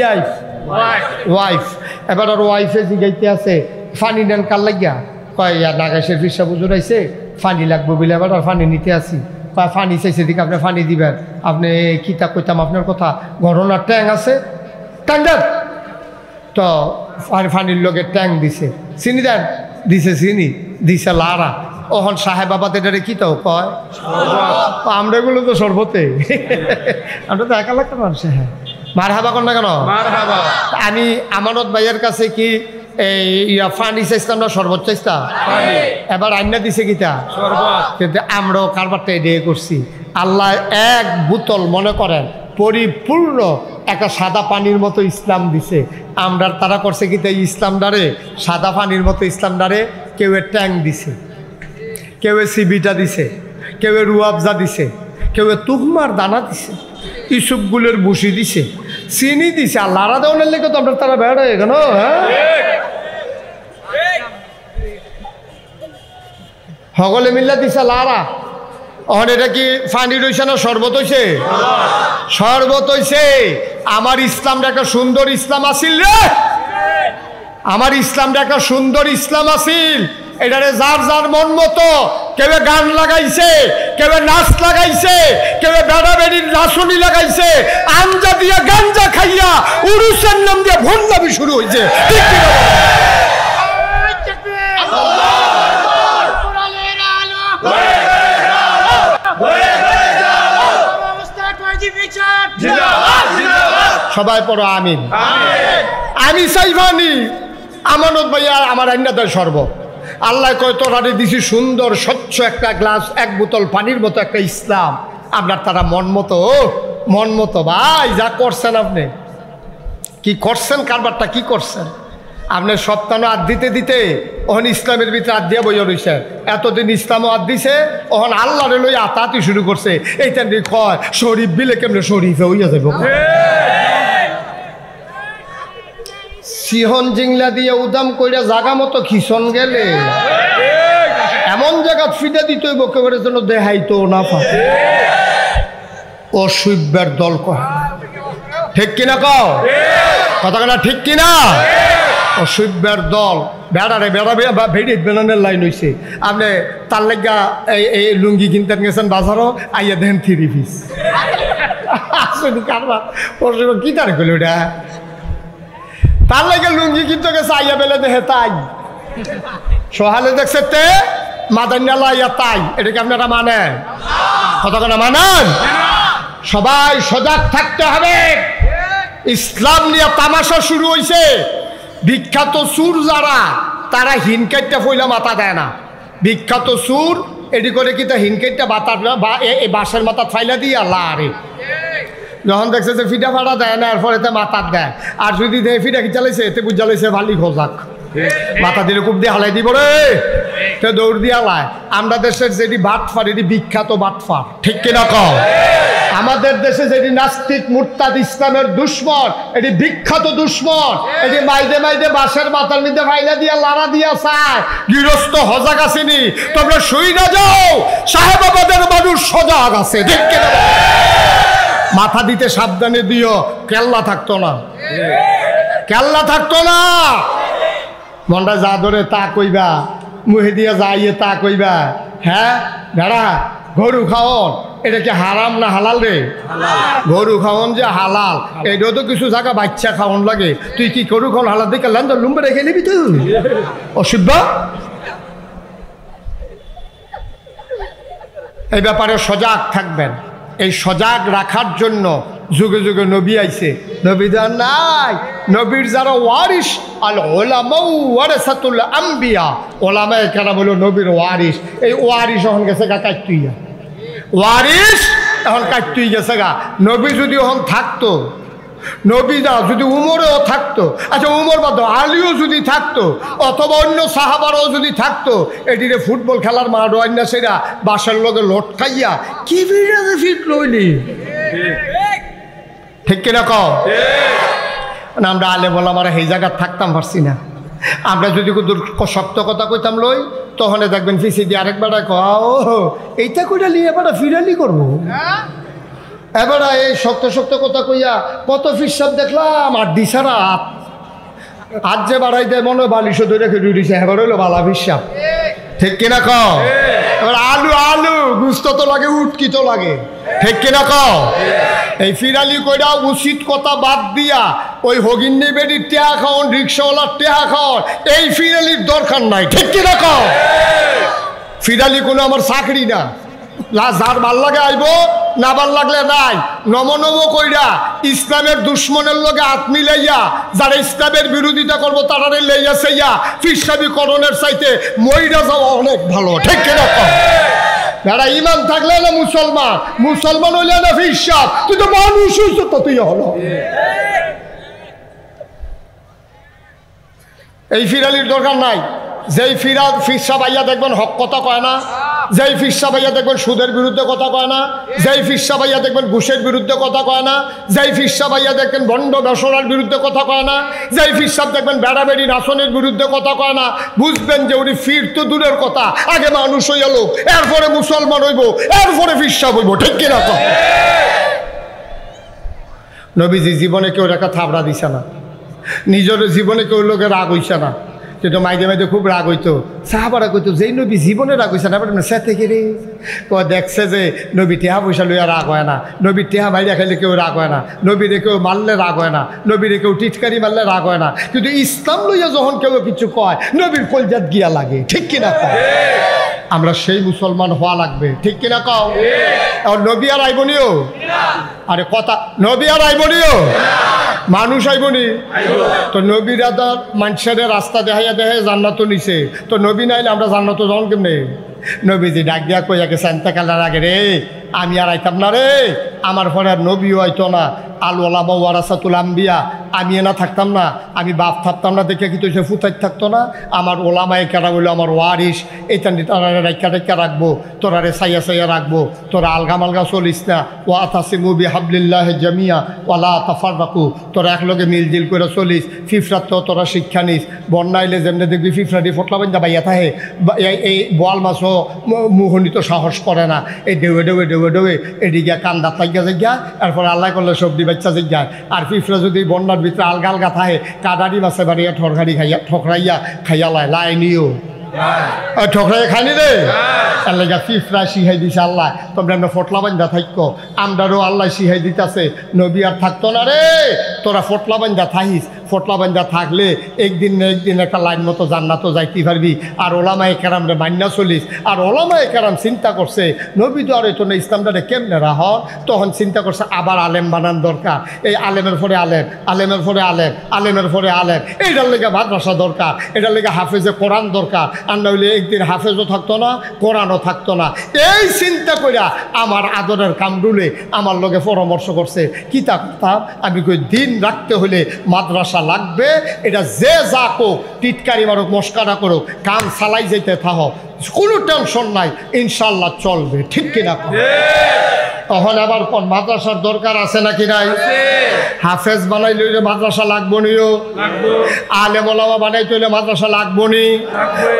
ওয়াইফ এবার আর ওয়াইফে জিগাইতে আছে পানি নেন কার লাগিয়া? কয় নাগাইশের ফিসা বুঝুর আইছে পানি লাগবো বলে এবার আর পানি নিতে আসি। কয় পানি চাইছে দিকে আপনি পানি দিবেন, আপনি কিতা কইতাম আপনার কথা, ঘটনার ট্যাং আছে ট্যাং দেন। তো পানির লোকে ট্যাং দিছে, চিনি দেন দিছে, চিনি দিছে লারা। ওহন সাহেব বাবা এটারে কি তো কয়? আমরা এগুলো তো শরবতে, আমরা তো একা লাগতে পারছি। হ্যাঁ মার হাবা কর না কেন? আমি আমানত ভাইয়ের কাছে কি ইয়া পানি চাইতাম না শরবত চাইতাম? এবার আইনা দিছে কিতা? কিন্তু আমরাও কারবারটা এডিয়ে করছি। আল্লাহ এক বোতল মনে করেন পরিপূর্ণ একটা সাদা পানির মতো ইসলাম দিছে। আমরা তারা করছে কিতা ইসলাম ডারে সাদা পানির মতো ইসলাম ডারে কেউ ট্যাং দিছে, কেউ সিবিটা দিছে, কেউ রুয়াবজা দিছে, কেউ তুহমার দানা দিছে, ইসুপগুলোর বুসি দিছে, চিনি দিছে। আর লারা দেওয়ানের লেগে তো আমরা তারা বেড়া কেন? হ্যাঁ সকলে মিল্লা দিছে লারা। অহন এটা কি পানি রইছে না শরবত হইছে? শরবত হইছে। আমার ইসলামটা একটা সুন্দর ইসলাম আসিল রে, আমার ইসলামটা একটা সুন্দর ইসলাম আসিল। এটারে যার যার মন মতো কেউ গান লাগাইছে, কেউ নাচ লাগাইছে, কেউ বেড়া বেড়ির নাচনি লাগাইছে, আঞ্জা দিয়া গাঞ্জা খাইয়া উরুসের নাম দিয়ে ভণ্ডামি শুরু হয়েছে। ঠিক কি সবাই পড়ো আমিন। আমি চাইবানি আমানত ভাইয়া আমার আইনাদের শরবত। আল্লাহ কয় তোরারে দিছি সুন্দর স্বচ্ছ একটা গ্লাস, এক বোতল পানির মতো একটা ইসলাম। আপনার তারা মন মতো ভাই যা করছেন, আপনি কি করছেন, কারবারটা কি করছেন? আপনি সপ্তাহ আদ দিতে দিতে ওহন ইসলামের ভিতরে আদ দিয়া বইয়া রয়েছে। এতদিন ইসলামও আদ দিছে, ওহন আল্লাহরে লই আতাতি শুরু করছে। এইটা কয় শরীফ বিলে কেমনে শরীফে হইয়া যাবে। সিহন জিংলা দিয়ে উদাম কইরা জাগা মতো খিসন গেলে এমন জায়গা ফিটা দিতে হইব কেবলের জন্য দেহাইতো না পাবে। অসুব্যের দল কয়, ঠিক কিনা কও? কথা কেনা ঠিক কিনা? অসুব্যের দল বেড়ারে বেড়া ভেড়ি বেড়ানোর লাইন হয়েছে। আপনি তার লাগা এই লুঙ্গি কিনতে গেছেন বাজারও, আইয়া দেন 3 পিস আসলে কারবার কি তার গেল ওটা। তার লাগে লুঙ্গি কিনতে গেছে, আইয়া বেলে দেখে তাই সহালে দেখছে তে মাদান্যালা আইয়া তাই। এটাকে আপনারা মানেন? কতক্ষণ মানেন? সবাই সজাগ থাকতে হবে। ইসলাম নিয়ে তামাশা শুরু হয়েছে। বিখ্যাত সুর যারা, তারা হিনকাইটটা ফইলা মাথা দেয় না। বিখ্যাত সুর এটি করে কি তা হিনকাইটটা বাতার বা এই বাঁশের মাথা ফাইলা দিয়ে লারে যখন দেখছে যে ফিটা ফাটা দেয় না, এরপরে এতে মাথার দেয়। আর যদি দেয় ফিটা কি চালাইছে এতে বুঝালাইছে ভালি খোঁজাক, মাথা দিলে খুব দিয়ে হালাই দিব রে, তো দৌড় দিয়ে হালায়। আমরা দেশের যেটি বাটফার, এটি বিখ্যাত বাটফার, ঠিক কিনা কও? আমাদের দেশে যেটি নাস্তিক মুরতাদ ইসলামের দুশ্মন, এটি বিখ্যাত দুশ্মন। এটি মাইদে মাইদে বাঁশের মাথার মধ্যে ফাইলা দিয়া লারা দিয়া চায়। গৃহস্থ হজাগ আসেনি, তোমরা শুই না যাও, সাহেবাবাদের মানুষ সজাগ আছে, ঠিক কিনা? মাথা দিতে সাবধানে দিও, কেল্লা থাকতো না, কেল্লা থাকতো না। মনটা যা ধরে তা কইবা, মুহে দিয়া যাইয়ে তা কইবা। হ্যাঁ বেড়া, গরু খাওয়ন এটা কি হারাম না হালাল রে? গরু খাওয়ন যে হালাল, এটাও তো কিছু জায়গা বাচ্চা খাওয়ন লাগে। তুই কি গরু খাওয়ন হালাল দেখে লেন তো লুম্বে রেখে নিবি তুই? অসুদ্ধ। এই ব্যাপারে সজাগ থাকবেন। এই সজাগ রাখার জন্য যুগে যুগে নবী আইছে, নবী যার নাই, নবীর যারা ওয়ারিস, আল ওলামা ওয়ারাসাতুল আম্বিয়া, ওলামায়ে কেরাম হলো নবীর ওয়ারিস। এই ওয়ারিস এখন গেছে গা কাটতুইয়া, ওয়ারিস এখন কাটতুই গেছে গা। নবী যদি এখন থাকতো, নবীরা যদি উমরেও থাকতো, আচ্ছা উমর বাদ আলীও যদি থাকতো, অথবা অন্য সাহাবারাও যদি থাকতো, এটিরে ফুটবল খেলার মাঠ অন্য সেরা বাসার লগে লটকাইয়া কি বিরাজে ফিট লইলি, ঠিক কিনা কও? আমরা আলে বলা আমরা এই জায়গায় থাকতাম পারছি না। আমরা যদি শক্ত কথা কইতাম লই, তখন দেখবেন ফিসি দিয়ে আরেক বেড়া কও এইটা কইটা নিয়ে এবার ফিরালি করবো। এবার এই শক্ত শক্ত কথা কইয়া কত ফিসাব দেখলাম, আর দিশারা হাত যে বাড়াই দেয় মনে বালিশ ধরে রেখে দিয়েছে, এবার হইলো বালা ফিসাব, ঠিক কিনা কও? এবার আলু আলু গুস্ত তো লাগে, উটকি তো লাগে, ঠিক কিনা কও? এই ফিরালি কইরা উচিত কথা বাদ দিয়া ওই হগিন্নি বেডির টেহা খাওন, রিক্সাওয়ালার টেহা খাওন, এই ফিরালির দরকার নাই, ঠিক কিনা কও? ফিরালি কোনো আমার চাকরি না, যার ভাল লাগে আইব, না ভাল লাগলে নাই। নম নম কইরা ইসলামের দুশ্মনের লগে হাত মিলাইয়া যারা ইসলামের বিরোধিতা করবো তারারে লইয়া সেইয়া ফিরসাবিকরণের চাইতে মইরা যাওয়া অনেক ভালো, ঠিক কিনা? যারা ইমান থাকলে না মুসলমান, মুসলমান হইলে না ফিরসাব, তুই তো মানুষ হইছ তো তুই হলো। এই ফিরালির দরকার নাই। যেই ফিরসাব আইয়া দেখবেন হক কথা কয় না, যেই ফিরসাব আইয়া দেখবেন সুদের বিরুদ্ধে কথা কয় না, যেই ফিরসাব আইয়া দেখবেন ঘুষের বিরুদ্ধে কথা কয় না, যেই ফিরসাব আইয়া দেখবেন ভণ্ড বেসরার বিরুদ্ধে কথা কয় না, যেই ফিরসাব দেখবেন বেড়াবেড়ি নাচনের বিরুদ্ধে কথা কয় না, বুঝবেন যে উনি ফির তো দূরের কথা, আগে মানুষ হইয়া লোক, এরপরে মুসলমান হইব, এরপরে ফিরসাব হইব, ঠিক কিনা? নবীজি জীবনে কেউ একটা থাবড়া দিছে না, নিজের জীবনে কেউ লোকের রাগ হইছে না। কিন্তু মাইদে মাইদে খুব রাগ হইতো, সাহাবারা কইতো যেই নবী জীবনে রাগ হইছে না, সে থেকে রে দেখছে যে নবী টেহা পয়সা লইয়া রাগ হয় না, নবীর টেহা মাইয়া খাইলে কেউ রাগ হয় না, নবীরে কেউ মারলে রাগ হয় না, নবীরে কেউ টিটকারি মারলে রাগ হয় না। কিন্তু ইসলাম লইয়া যখন কেউ কিছু কয়, নবীর কলজাত গিয়া লাগে, ঠিক কিনা কয়? আমরা সেই মুসলমান হওয়া লাগবে, ঠিক কিনা কও? আর নবী আর আইবনিও, আরে কথা নবী আর আইবনিও, মানুষ আইবনি তো। নবীর আদার মানুষের রাস্তা দেখাইয়া দেখাই জান্নাত নিছে, তো নবী নাইলে আমরা জান্নাত যখন কেমনে? নবীজি ডাক দিয়া কইয়া গেছে আনতে আগে রে আমি আর আইতাম না রে, আমার পরে আর নবীও আইতো না, আল ওলামা ওয়ারাসাতুল আম্বিয়া, আমি না থাকতাম না, আমি বাপ থাকতাম না দেখে কি তো সে ফুতাই থাকতো না। আমার ওলামায়ে কেরাম হইলো আমার ওয়ারিস, এইটা তারারে রাইকা রাইকা রাখবো, তোরারে সাইয়া সাইয়া রাখবো, তোরা আলগা মালগা চলিস না। ওয়া তাসিমু বিহাবলিল্লাহি জামিয়া ওয়ালা তাফাররাকু, তোরা একলগে মিলজিল করে চলিস। ফিফরাত তো তোরা শিক্ষা নিস, বন্যাইলে যেমনি দেখবি ফিফরাটি ফটলা বান্ধা বাইয়া থাকে, এই বোয়াল মাছও মুহনিত সাহস করে না, এই ডেউয়ে ডেউয়ে ডেউয়ে ডেউয়ে এদিকে কান্দা তাইয়া যাইয়া, এরপর আল্লাহ করলে সবজি বাচ্চা যাইয়া। আর ফিফরা যদি বন্যার ভিতরে আলগা আলগা থাকে, কাদারি মাছে বাড়িয়া ঠরঘাড়ি খাইয়া ঠকরাইয়া খাইয়া লাইনিও ঠকরাইয়া খাইনি রে, তার লেগা ফিফরা শিহাই দিছে আল্লাহ, তোমরা আমরা ফটলা বান্ধা থাকো, আমরারও আল্লাহ শিহাই দিতেছে। নবী আর থাকতো না রে, তোরা ফটলা বান্ধা থাকিস, ফটলা বান্ধা থাকলে একদিন না একদিন একটা লাইন মতো জান্নাতও যাইতে পারবি। আর ওলামায়ে কেরাম রে মান্না চলিস। আর ওলামায়ে কেরাম চিন্তা করছে নবী তো আর হইতো না, ইসলামটারে কেমনে রাহ, তখন চিন্তা করছে আবার আলেম বানান দরকার। এই আলেমের পরে আলেম, আলেমের পরে আলেম, আলেমের পরে আলেম, এইটার লেগে মাদ্রাসা দরকার, এটার লেগে হাফেজে কোরআন দরকার। আর নইলে একদিন হাফেজও থাকতো না, কোরআনও থাকতো না। এই চিন্তা কইরা আমার আদরের কামরুলে আমার লগে পরামর্শ করছে, কিতাব আমি কই দিন রাখতে হলে মাদ্রাসা লাগবে। এটা যে যা কোক, টিটকারি মারুক, মস্কারা করুক, কাম চালাই যেতে থাকো, কোনো টেনশন নাই, ইনশাল্লাহ চলবে, ঠিক কিনা? তখন আবার মাদ্রাসার দরকার আছে নাকি নাই? হাফেজ বানাই লইলে মাদ্রাসা লাগবো নিও, আলেম ওলামা বানাই তৈলে মাদ্রাসা লাগবো নি।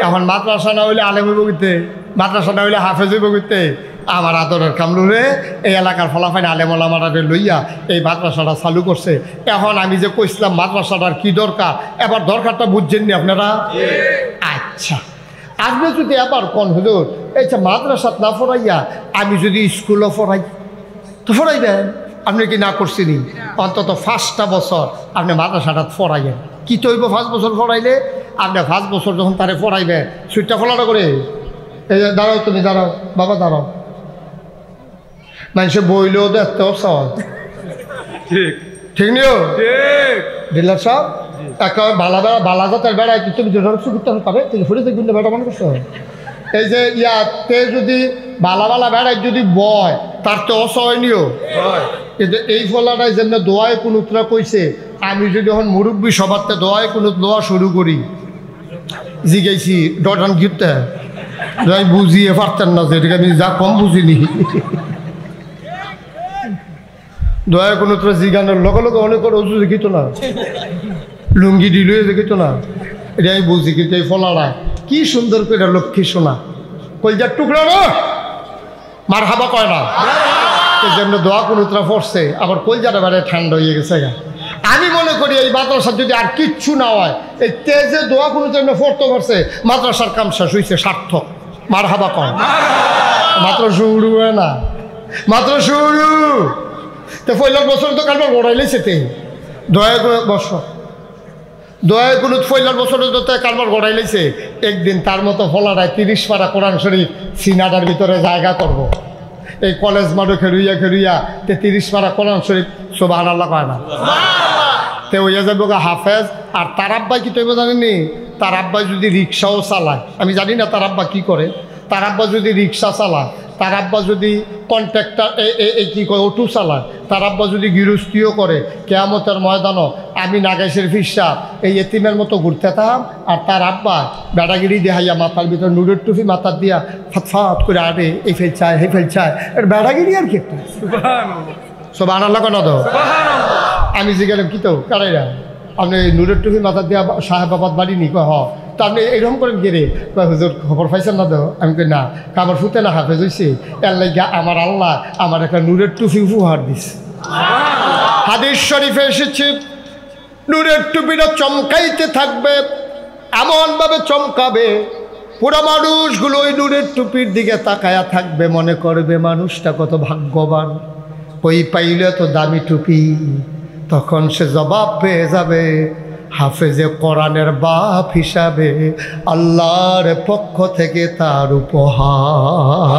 এখন মাদ্রাসা না হইলে আলেম হইব গিতে, মাদ্রাসা না হইলে হাফেজ হইব গিতে, আমার আদরের কামরুরে এই এলাকার ফলাফাইন আলেমলামারে লইয়া এই মাদ্রাসাটা চালু করছে। এখন আমি যে কইছিলাম মাদ্রাসাটার কি দরকার, এবার দরকারটা বুঝছেননি আপনারা? আচ্ছা, আপনি যদি এবার কোন হুজুর এই যে মাদ্রাসাত না পড়াইয়া আমি যদি স্কুলও পড়াই তো পড়াইবেন, আপনি কি না করছিনি? অন্তত 5টা বছর আপনি মাদ্রাসাটা পড়াইবেন। কি তৈব 5 বছর পড়াইলে আপনি 5 বছর যখন তারে পড়াইবেন সুইটটা ফলাটা করে এই যে দাঁড়াও, তুমি দাঁড়াও বাবা, দাঁড়াও। মানুষে বইলেও দেখতে ঠিক নিও ডিলার সাহেব একেবারে বালা জাতের বেড়ায় তুমি করতে পারে ফুটে দেখবেন বেড়া মনে করছো। এই যে ইয়াতে যদি বালা বেড়ায় যদি বয় তার তো অসহনীয়, কিন্তু এই ফলাটাই যেন দোয়ায় কুনুতরা কইছে। আমি যদি এখন মুরব্বী সবারতে দোয়ায় কুনুত দোয়া শুরু করি, জিগাইছি ডটান গিরতে যাই বুঝিয়ে পারতেন না, যেটাকে আমি যা কম বুঝিনি। দয়া কোনো তোরা জিগানোর লগে লগে অনেক ওষুধ দেখিত না, লুঙ্গি ডিলুয়ে দেখিত না, এটা আমি বুঝি। কিন্তু এই ফলারা কি সুন্দর করে লক্ষ্মী শোনা কলজার টুকরা না মার হাবা কয় না, যেমন দোয়া কোনো তোরা পড়ছে আবার কলজাটা বেড়ে ঠান্ডা হয়ে গেছে। আমি মনে করি এই মাদ্রাসার যদি আর কিচ্ছু না হয়, এই তেজে দোয়া কোনো জন্য পড়তে পারছে মাদ্রাসার কাম শেষ হয়েছে, সার্থক। মার হাবা কয় মাত্র শুরু হয় না, মাত্র শুরু। তো পয়লার বছর তো কারবার গড়াইলেছে তে দয়া বছর দয়া কোনো পয়লার বছরে তো কারবার গড়াইলেছে। একদিন তার মতো ফলারায় 30 পারা কোরআন শরীফ সিনাটার ভিতরে জায়গা করব। এই কলেজ মাঠে খেরুইয়া তে 30 পারা কোরআন শরীফ সুবহানাল্লাহ কয় না, তে হইয়া যাবো হাফেজ। আর তার আব্বাই কি তৈব জানেনি? তার আব্বাই যদি রিক্সাও চালায়, আমি জানি না তার আব্বা কী করে, তার আব্বা যদি রিক্সা চালায়, তার আব্বা যদি কন্ট্রাক্টর এই কী কয় অটো চালায়, তার আব্বা যদি গৃহস্থীও করে, কেয়ামতের ময়দানও আমি নাগেশের ফিসা এই এতিমের মতো ঘুরতে থাম। আর তার আব্বা বেড়াগিরি দেখাইয়া মাথার ভিতর নুরের টুপি মাথার দিয়া ফাত করে আরে এই ফেল চায় হে ফেল চায়, বেড়াগিরি আর কি একটা সুবহানাল্লাহ কেন তো। আমি জিজ্ঞাসা কি তো কারাইরা আপনি নুরের টুপি মাথার দিয়া সাহেবাবাদ বাড়ি নি কয় হ, তো আপনি এইরকম করেন গেরে কয় হুজুর খবর পাইছেন না তো? আমি কই না, আমার ফুতে না হাফেজ হয়েছে, এর লাগে আমার আল্লাহ আমার একটা নুরের টুপি উপহার দিছে। হাদিস শরীফে এসেছে নুরের টুপিটা চমকাইতে থাকবে, এমনভাবে চমকাবে পুরো মানুষগুলো ওই নুরের টুপির দিকে তাকায়া থাকবে, মনে করবে মানুষটা কত ভাগ্যবান, ওই পাইলে তো দামি টুপি। তখন সে জবাব পেয়ে যাবে হাফেজে কোরআনের বাপ হিসাবে আল্লাহর পক্ষ থেকে তার উপহার।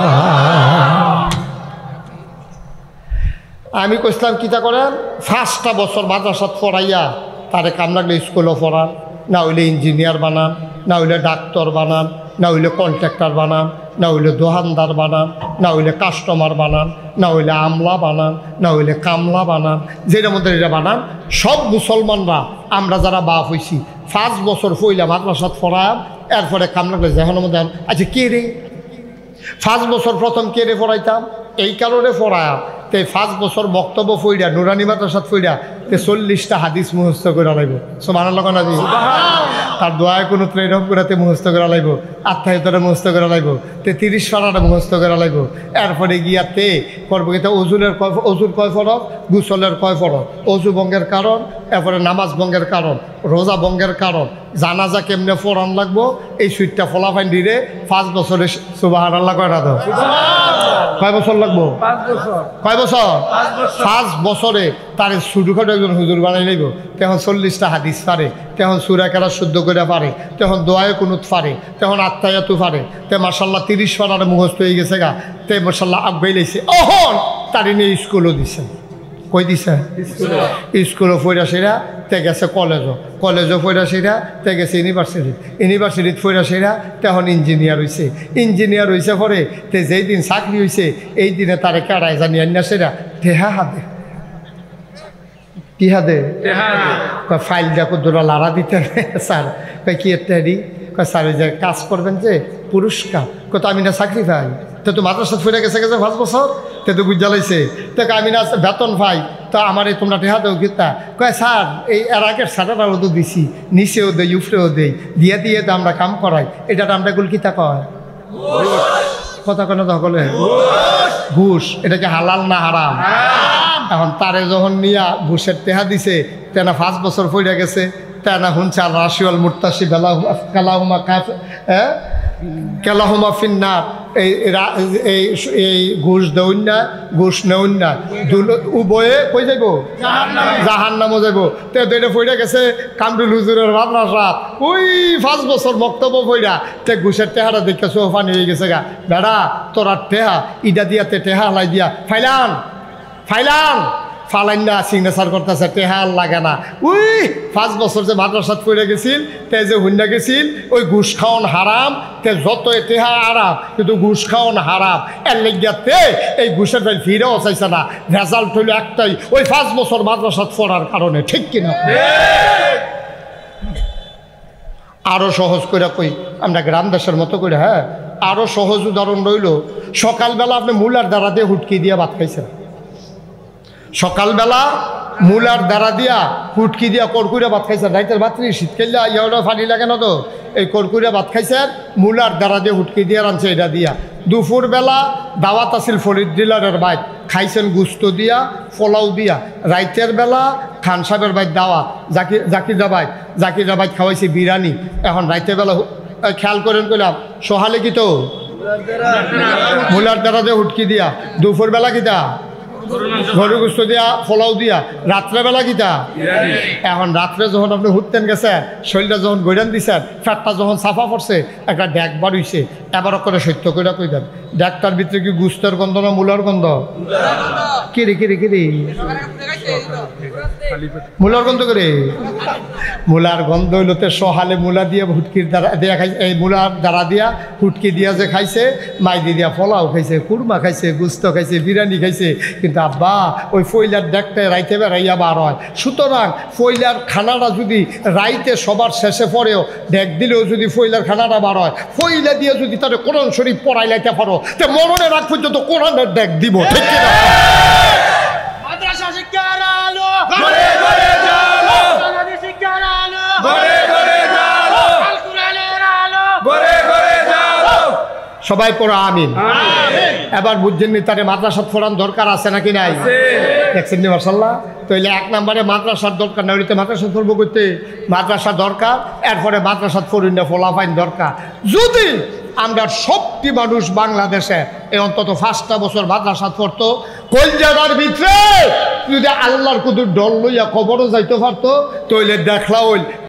আমি কইছিলাম কিতা করেন 5টা বছর মাদ্রাসাত পড়াইয়া তারে কাম লাগলে স্কুলও পড়ান, না হইলে ইঞ্জিনিয়ার বানান, না হইলে ডাক্তার বানান, না হইলে কন্ট্রাক্টর বানান, না হইলে দোকানদার বানান, না হইলে কাস্টমার বানান, না হইলে আমলা বানান, না হইলে কামলা বানান, যেটার মধ্যে এটা বানান। সব মুসলমানরা আমরা যারা বাপ হইছি 5 বছর পইলা মাদ্রাসাত পড়ায়াম, এরপরে কাম লাগলে যেখানের মধ্যে আচ্ছা কে রে 5 বছর প্রথম কে রে পড়াইতাম, এই কারণে পড়ায়াম। তো 5 বছর বক্তব্য ফইরা নুরানি মাদ্রাসাত ফইরা তে 40টা হাদিস মুখস্থ করে লাইব। সুবহানাল্লাহ কেন আজি তার দোয়ায় কোনো এরকম করাতে মুখস্থ করা লাগবো, আত্মায়তরে মুখস্থ করা লাগবো, তে 30 পারাটা মুখস্থ করা লাগবো। এরপরে গিয়াতে করবো কিন্তু অজুর কয় ফরজ, গুসলের কয় ফরজ, অজু ভঙ্গের কারণ, এরপরে নামাজ ভঙ্গের কারণ, রোজা ভঙ্গের কারণ, জানাজা কেমনে ফোরান লাগবো, এই সুইটটা ফলাফাইন দিলে 5 বছরে সুবহানাল্লাহ কয়টা দাও। কয় বছর লাগবো? 5 বছর। কয় বছর? 5 বছরে তারে ছোটখাটো একজন হুজুর বানাই লাগবো। তখন 40টা হাদিস পারে, তখন সূরা কেরা শুদ্ধ করে পারে, তখন দোয়ায়ে কুনুত পারে, তখন আত্মায়াতু পারে, তে মাশাআল্লাহ 30 পারার মুখস্থ হয়ে গেছে গা, তে মাশাআল্লাহ আগাই লাইছে। অহন তারে নিয়ে স্কুলও দিছে। কই দিছে? স্কুলও ফইরা সেরা তে গেছে কলেজও ফইরা সেরা তে গেছে ইউনিভার্সিটিত ফইরা সেরা তখন ইঞ্জিনিয়ার হয়েছে পরে তে যেই দিন চাকরি হয়েছে এই দিনে তারে কারায় জানি আন্না সেরা টেহা হাতে কি হাতে ফাইল দেখো দোরা লাড়া দিতে স্যার কয় কি একটা কয় স্যার যে কাজ করবেন যে পুরস্কার কত আমি না চাকরি পাই, তো মাদ্রাসা ফিরে গেছে 5 বছর, তে তো বুঝ জ্বালাইছে, তো আমি না বেতন পাই, তো আমার এই তোমরা টেহা দেও কিতা কয় স্যার এই এর আগের সাটাটারও তো দিছি, নিচেও দেই উপরেও দেই, দিয়ে তো আমরা কাম করাই, এটা আমরা গুল কিতা কয় কথা কেন সকলে ঘুষ, এটা কি হালাল না হারাম? এখন তারে যখন নিয়া ঘুষের টেহা দিছে, তেনা 5 বছর পড়ে গেছে, তেনা হুনছে আল রাশিউল মুরতাসি কালাহুমা কালাহুমা ফিন্নার। এই ঘুষ দেউন না, ঘুষ নেউন না, উভয়ে কই যাইব? জাহান্নামে যাইব। তে এটা পড়ে গেছে কামরুল হুজুরের মাদ্রাসাত, ওই 5 বছর বক্তব্য পড়া তে ঘুষের টেহারা দেখে চোখ পানি হয়ে গেছে গা। বেড়া তোরা টেহা ইডা দিয়া তে টেহা হালাই দিয়া ফাইলান ফাইলান ফালাইন না, সিগনেচার করতেছে, টেহা লাগে না। ওই 5 বছর যে মাদ্রাসাত পড়ে গেছিল, তে যে হুন্না গেছিল, ওই ঘুষ খাওয়ান হারাম, তে যত টেহা আরাম, কিন্তু ঘুষ খাওয়ান হারাম। এর লেগিয়াতে এই ঘুষের ফাইল ফিরেও চাইছে না। রেজাল্ট হইল একটাই, ওই 5 বছর মাদ্রাসাত পড়ার কারণে। ঠিক কিনা? আরও সহজ করে কই, আমরা গ্রাম দেশের মতো করে, হ্যাঁ, আরও সহজ উদাহরণ রইল, সকালবেলা আপনি মূলার দ্বারা দিয়ে হুটকি দিয়ে ভাত খাইছেন। সকালবেলা মূলার দ্বারা দিয়া হুটকি দিয়া কড়কুড়ে ভাত খাইছেন। রাইতের ভাতরি শীতকালে ইয়াওটা ফানি লাগে না তো, এই কড়কুড়ে ভাত খাইছেন, মূলার দ্বারা দিয়ে হুটকি দিয়ে রানছে এটা দিয়া। দুপুরবেলা দাওয়াত আছিল ফরিদ ডিলারের বাইক, খাইছেন গুস্ত দিয়া পোলাও দিয়া। রাইতের বেলা খান সাহেবের বাইক দাওয়াত, জাকির জাবাই খাওয়াইছে বিরিয়ানি। এখন রাইতের বেলা খেয়াল করেন কইলাম সহালে কি তো মূলার দ্বারা দিয়ে হুটকি দিয়া, দুপুরবেলা কিতা গরু গুস্ত দিয়া পোলাও দিয়া, রাত্রেবেলা কিতা। এখন রাত্রে যখন আপনি হুটতেন গেছেন, শরীরটা যখন গৈরান দিছেন, ফ্যাটটা যখন সাফা পড়ছে, একটা ড্যাক বার হইছে, এবারও করে সত্য কইরা কই দেন, ড্যাকটার ভিতরে কি গুস্তের গন্ধ না মূলার গন্ধ? কিরে কিরে কিরে মূলার গন্ধ করে। মূলার গন্ধ হইলতে সহালে মূলা দিয়ে হুটকির দ্বারা দিয়া খাইছে, এই মূলার দ্বারা দিয়া হুটকি দিয়া যে খাইছে, মাইদি দিয়া পোলাও খাইছে, কুরমা খাইছে, গুস্ত খাইছে, বিরিয়ানি খাইছে। কিন্তু আব্বা ওই ফইলার ডেকটায় রাইতে বেড়াইয়া বার হয়। সুতরাং ফইলার খানাটা যদি রাইতে সবার শেষে পড়েও ডেক দিলেও যদি ফইলার খানাটা বার হয়, ফইলা দিয়ে যদি তার কোরআন শরীফ পড়াই লাইতে পারো, তো মরণের রাগ পর্যন্ত কোরআনের ডেক দিব। ঠিক কিনা? সবাই পড়া আমিন। এবার বুঝছেন নি তারে মাদ্রাসাত পড়ান দরকার আছে নাকি নাই? দেখছেন নি মাশাআল্লাহ। তাইলে 1 নম্বরে মাদ্রাসার দরকার না, হইতে মাদ্রাসা পড়বো করতে মাদ্রাসা দরকার, এরপরে মাদ্রাসাত পড়ুন না ফলাফাইন দরকার। যদি আমরা সবটি মানুষ বাংলাদেশে এই অন্তত 5টা বছর মাদ্রাসাত পড়তো, কলজাদার ভিতরে যদি আল্লাহর কুদুর ডল লইয়া কবরও যাইতে পারতো, তাইলে দেখলা হইল